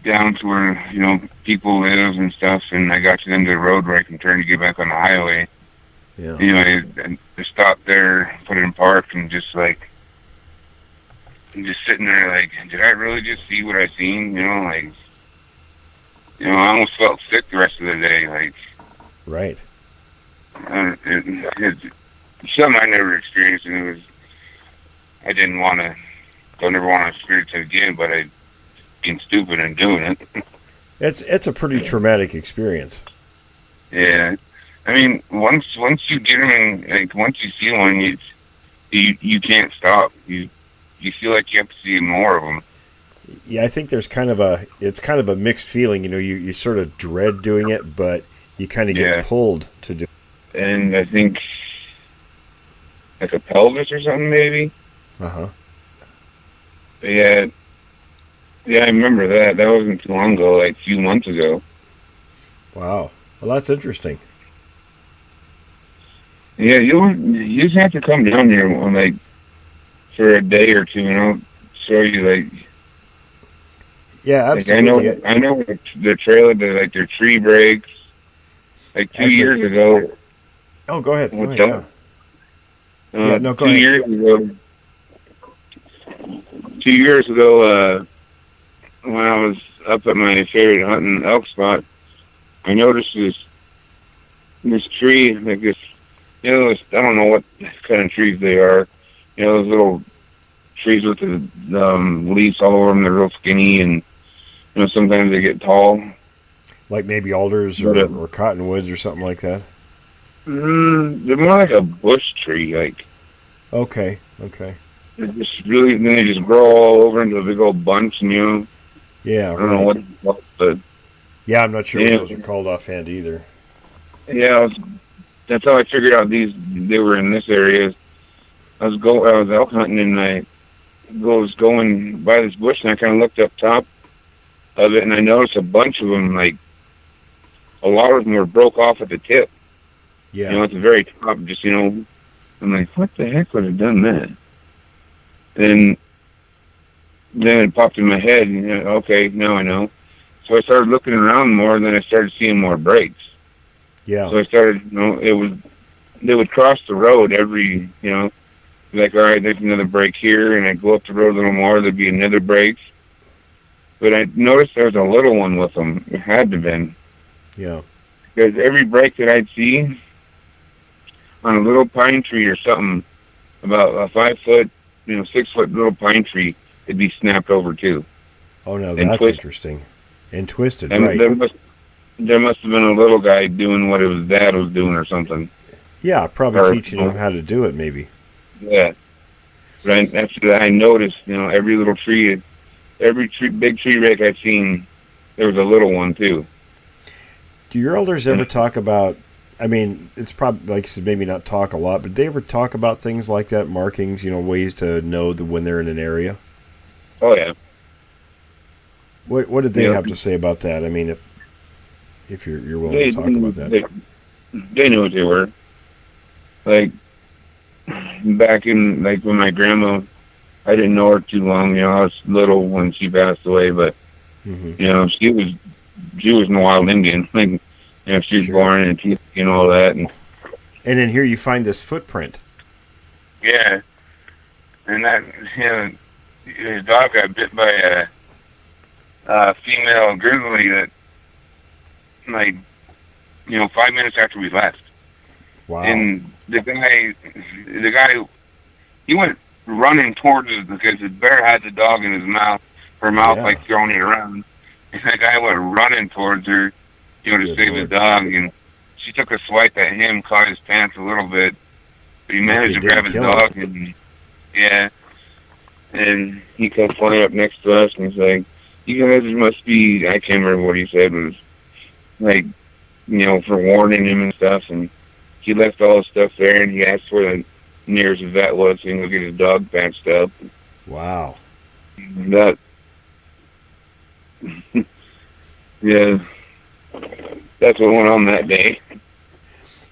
down to where, people live and stuff, and I got to the end of the road where I can turn to get back on the highway. Yeah. I stopped there, put it in park, and just sitting there like, did I really just see what I seen? I almost felt sick the rest of the day. Right. It's something I never experienced, and I don't ever want to experience it again, but I being stupid and doing it. It's a pretty traumatic experience. Yeah. I mean, once you get them in, once you see one, you can't stop. You feel like you have to see more of them. Yeah, I think there's kind of a mixed feeling. You sort of dread doing it, but you kind of get pulled to do it. And I think like a pelvis or something, maybe. Uh-huh. Yeah, I remember that. That wasn't too long ago, like a few months ago. Wow. Well, that's interesting. Yeah, you just have to come down here for a day or two, and I'll show you Yeah, absolutely. I know the trailer, their tree breaks. 2 years ago. Oh, go ahead. Go ahead. No, go 2 years ago. 2 years ago, when I was up at my favorite hunting elk spot, I noticed this tree, this. I don't know what kind of trees they are. Those little trees with the leaves all over them. They're real skinny, and sometimes they get tall. Like maybe alders or cottonwoods or something like that. They're more like a bush tree. Okay. They just grow all over into a big old bunch, and Yeah. I don't know what, but yeah, I'm not sure what those are called offhand either. Yeah, that's how I figured out they were in this area. I was elk hunting, and I was going by this bush, and I kind of looked up top of it, and I noticed a bunch of them. A lot of them were broke off at the tip. Yeah. At the very top. I'm like, what the heck would have done that? And then it popped in my head, and okay, now I know. So I started looking around more, and then I started seeing more breaks. Yeah. So I started, they would cross the road every Like, all right, there's another break here, and I go up the road a little more, there'd be another break. But I noticed there was a little one with them. It had to have been. Yeah. Because every break that I'd see on a little pine tree or something, about a 5 foot, 6 foot little pine tree, it'd be snapped over too. Oh, no, And that's interesting. And twisted, And right. there must have been a little guy doing what his dad was doing or something. Yeah, probably teaching him how to do it, maybe. Yeah. But after that, I noticed, every little tree, big tree rake I've seen, there was a little one too. Do your elders ever talk about, I mean, it's probably, like you said, maybe not talk a lot, but do they ever talk about things like that, markings, ways to know when they're in an area? Oh, yeah. What did they have to say about that? I mean, if you're willing to talk about that. They knew what they were. Like, back in, like, when my grandma, I didn't know her too long, I was little when she passed away, but, she was a wild Indian. Like, she was born in Tennessee and all that. And then here you find this footprint. Yeah. And that, his dog got bit by a female grizzly that, like, 5 minutes after we left. Wow. And the guy, he went running towards us because the bear had the dog in his mouth, like throwing it around. And that guy went running towards her, to save his dog. And she took a swipe at him, caught his pants a little bit. But he managed to grab his dog. And and he comes flying up next to us and he's like, "You guys must be," I can't remember what he said, was like, for warning him and stuff. And he left all his stuff there, and he asked where the nearest vet was so he could get his dog patched up. Wow. That, yeah, that's what went on that day.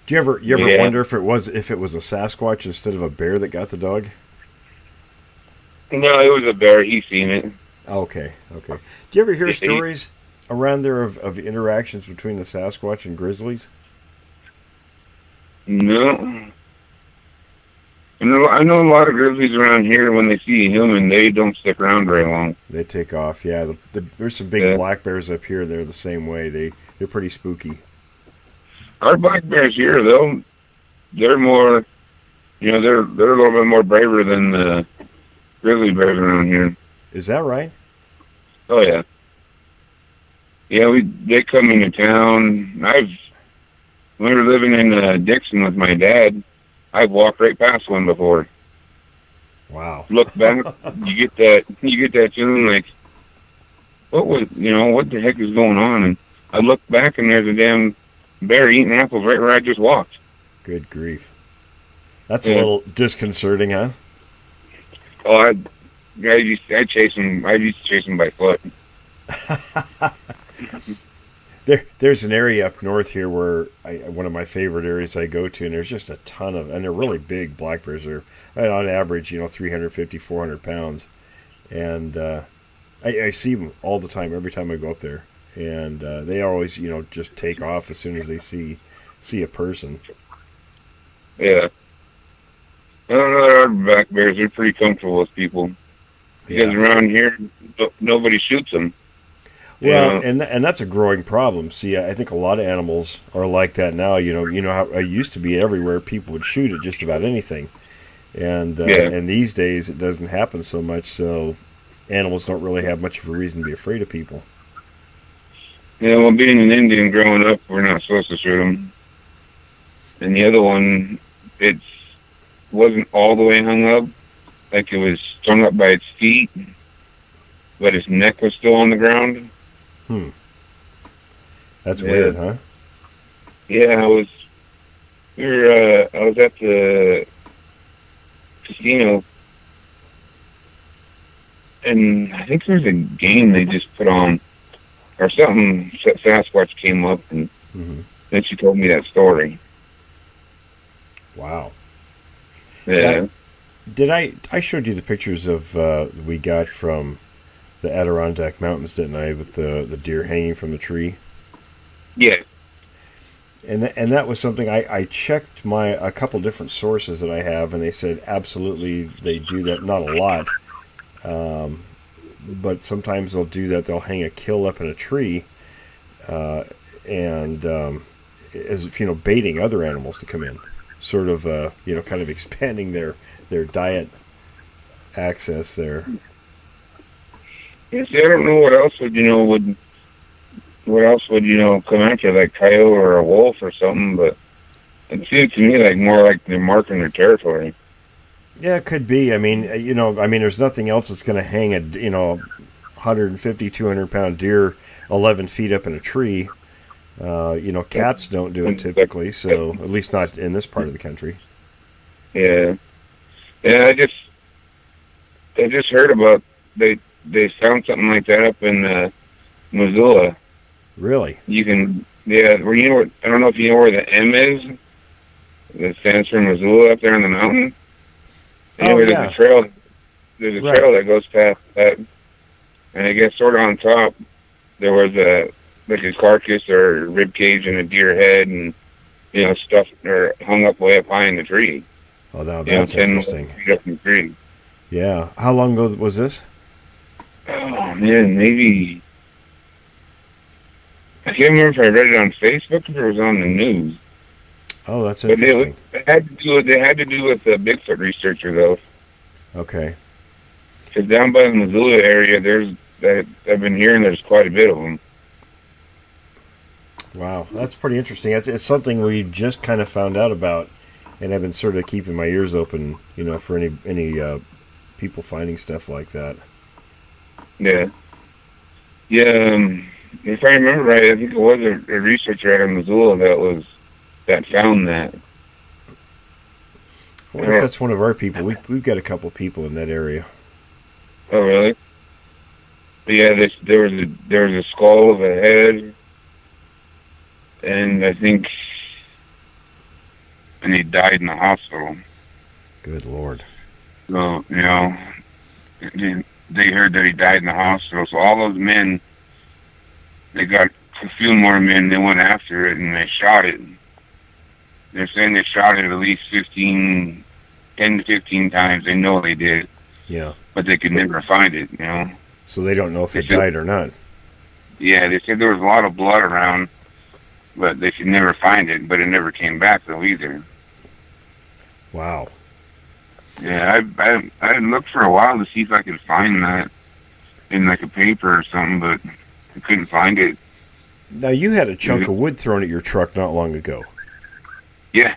Do you ever wonder if it was a Sasquatch instead of a bear that got the dog? No, it was a bear. He seen it. Okay. Do you ever hear stories around there of interactions between the Sasquatch and grizzlies? No. I know a lot of grizzlies around here, when they see a human, they don't stick around very long. They take off, yeah. There's some big black bears up here. They're the same way. They're pretty spooky. Our black bears here, they're more, they're a little bit more braver than the grizzly bears around here. Is that right? Oh, yeah. Yeah, they come into town. When we were living in Dixon with my dad, I've walked right past one before. Wow. Look back, you get that feeling like, what the heck is going on? And I look back and there's a damn bear eating apples right where I just walked. Good grief. That's a little disconcerting, huh? Oh, I used to chase him by foot. There's an area up north here where one of my favorite areas I go to, and there's just a ton of, and they're really big black bears. They're on average, 350, 400 pounds. And I see them all the time, every time I go up there. And they always, just take off as soon as they see a person. Yeah. I don't know, our black bears are pretty comfortable with people. Because around here, nobody shoots them. Well, and that's a growing problem. See, I think a lot of animals are like that now. You know how it used to be everywhere. People would shoot at just about anything, and these days it doesn't happen so much. So animals don't really have much of a reason to be afraid of people. Yeah, well, being an Indian growing up, we're not supposed to shoot them. And the other one, it wasn't all the way hung up. Like, it was strung up by its feet, but its neck was still on the ground. That's weird, huh? Yeah, I was at the casino, and I think there's a game they just put on, or something. Sasquatch came up, and then she told me that story. Wow. Yeah. I showed you the pictures of we got from the Adirondack Mountains, didn't I, with the deer hanging from the tree? Yeah. And that was something I checked a couple different sources that I have, and they said absolutely they do that. Not a lot, but sometimes they'll do that. They'll hang a kill up in a tree, and as if, baiting other animals to come in, sort of kind of expanding their diet access there. Yes, I don't know what else would come after, like coyote or a wolf or something, but it seems to me like more like they're marking their territory. Yeah, it could be. I mean, there's nothing else that's going to hang a 150, 200-pound deer 11 feet up in a tree. Cats don't do it typically, so at least not in this part of the country. Yeah. I just heard about they found something like that up in Missoula. Really? You can, I don't know if you know where the M is. That stands for Missoula up there on the mountain. Anyway, yeah. There's a trail that goes past that, and I guess sort of on top there was a carcass or rib cage and a deer head, and stuff or hung up way up high in the tree. Oh, that's 10 interesting. feet up in the tree. Yeah. How long ago was this? Oh man, maybe. I can't remember if I read it on Facebook or if it was on the news. Oh, that's interesting. But they had to do with the Bigfoot researcher, though. Okay. Because down by the Missoula area, I've been hearing there's quite a bit of them. Wow, that's pretty interesting. It's something we just kind of found out about, and I've been sort of keeping my ears open, for any people finding stuff like that. Yeah. Yeah. If I remember right, I think it was a researcher out of Missoula that found that. I wonder if that's one of our people. We've got a couple people in that area. Oh, really? But yeah, there was a skull of a head, and I think, and he died in the hospital. Good Lord. So they heard that he died in the hospital. So all those men, they got a few more men. They went after it and they shot it. They're saying they shot it at least 10 to 15 times. They know they did. Yeah. But they could never find it, So they don't know if it died or not. Yeah, they said there was a lot of blood around, but they could never find it. But it never came back, though, either. Wow. Yeah, I looked for a while to see if I could find that in, like, a paper or something, but I couldn't find it. Now, you had a chunk of wood thrown at your truck not long ago. Yeah.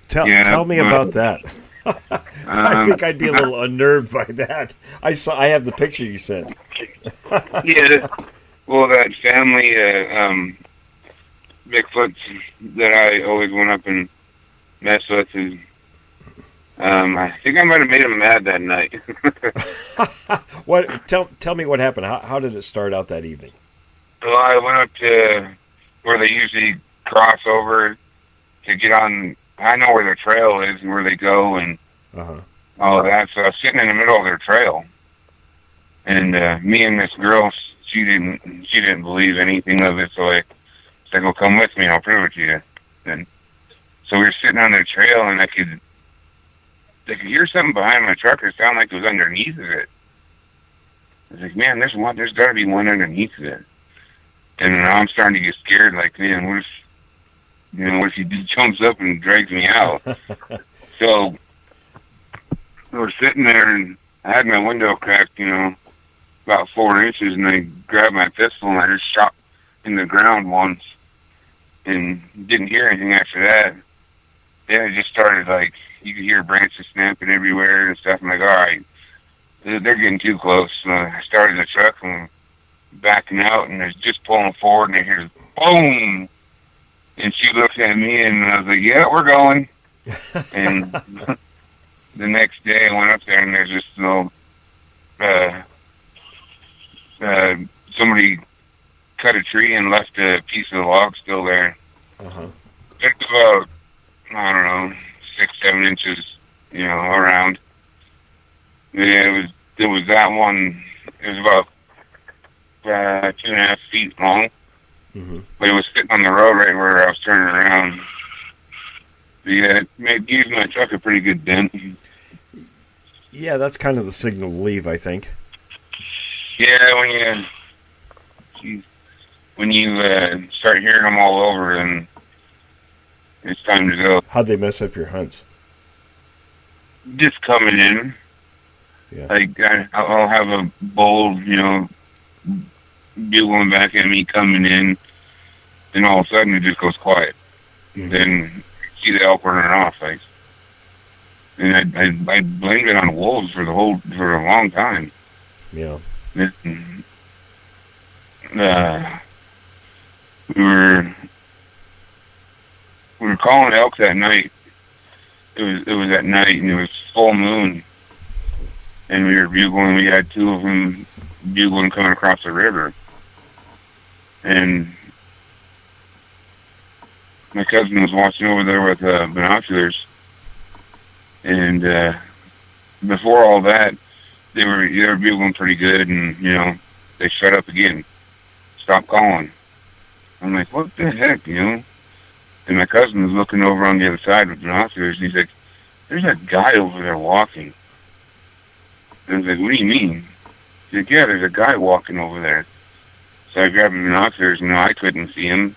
Tell me about that. I think I'd be a little unnerved by that. I have the picture you sent. Yeah. Well, that family Bigfoots that I always went up and messed with, I think I might have made him mad that night. What? Tell me what happened. How did it start out that evening? Well, I went up to where they usually cross over to get on. I know where their trail is and where they go and all that. So I was sitting in the middle of their trail, and me and this girl, she didn't believe anything of it. So I said, "Well, come with me, and I'll prove it to you." And so we were sitting on their trail, and I could hear something behind my truck. It sounded like it was underneath of it. I was like, "Man, there's got to be one underneath of it." And now I'm starting to get scared. Like, man, what if he just jumps up and drags me out? So we're sitting there, and I had my window cracked, about 4 inches, and I grabbed my pistol, and I just shot in the ground once, and didn't hear anything after that. Then it just started, like, you could hear branches snapping everywhere and stuff. I'm like, all right, they're getting too close. So I started the truck and backing out, and I was just pulling forward, and I hear boom. And she looks at me, and I was like, yeah, we're going. And the next day I went up there, and there's this little, somebody cut a tree and left a piece of the log still there. It's about, I don't know, 6-7 inches, around. Yeah, it was that one. It was about 2.5 feet long. Mm-hmm. But it was sitting on the road right where I was turning around. But yeah, it gave my truck a pretty good dent. Yeah, that's kind of the signal to leave, I think. Yeah, when you start hearing them all over, then it's time to go. How'd they mess up your hunts? Just coming in. Yeah. Like, I'll have a bull, bugling back at me coming in, and all of a sudden it just goes quiet. Mm-hmm. Then see the elk running off, like, and I blamed it on wolves for a long time. Yeah. We were calling elk that night. It was at night, and it was full moon, and we were bugling. We had two of them bugling coming across the river, and my cousin was watching over there with binoculars, and before all that, they were bugling pretty good, and they shut up again, stopped calling. I'm like, what the heck, And my cousin was looking over on the other side with binoculars, and he's like, there's a guy over there walking. And I was like, what do you mean? He's like, yeah, there's a guy walking over there. So I grabbed the binoculars, and I couldn't see him.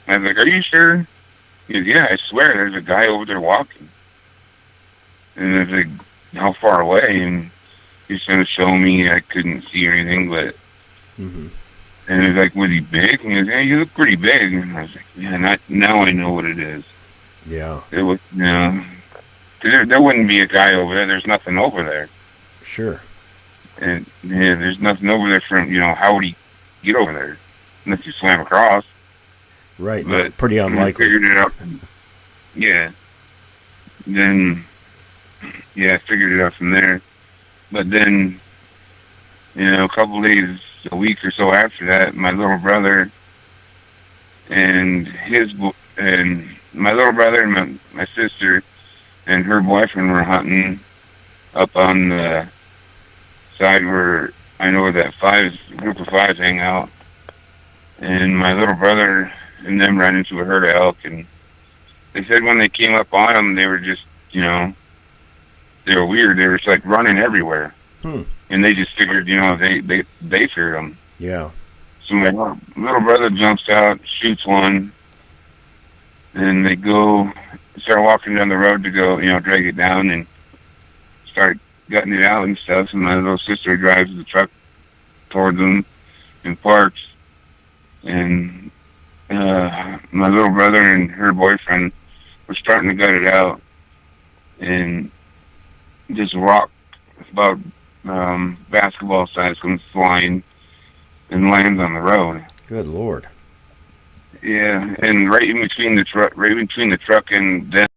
I was like, are you sure? He goes, yeah, I swear there's a guy over there walking. And I was like, how far away? And he's trying to show me. I couldn't see anything, but... Mm-hmm. And he was like, was he big? And he goes, yeah, you look pretty big. And I was like, yeah, now I know what it is. Yeah. It was, there wouldn't be a guy over there. There's nothing over there. Sure. And, yeah, there's nothing over there from, how would he get over there? Unless you swam across. Right, but pretty unlikely. I figured it out. Yeah. Then, I figured it out from there. But then, a couple days, a week or so after that, my little brother and my sister and her boyfriend were hunting up on the side where I know that group of fives hang out. And my little brother and them ran into a herd of elk, and they said when they came up on them, they were just, they were weird. They were just like running everywhere. And they just figured, they feared them. Yeah. So my little brother jumps out, shoots one, and they start walking down the road to go, drag it down and start gutting it out and stuff. And my little sister drives the truck towards them and parks. And my little brother and her boyfriend were starting to gut it out, and this rock about basketball size comes flying and lands on the road. Good Lord. Yeah, and right in between the truck and them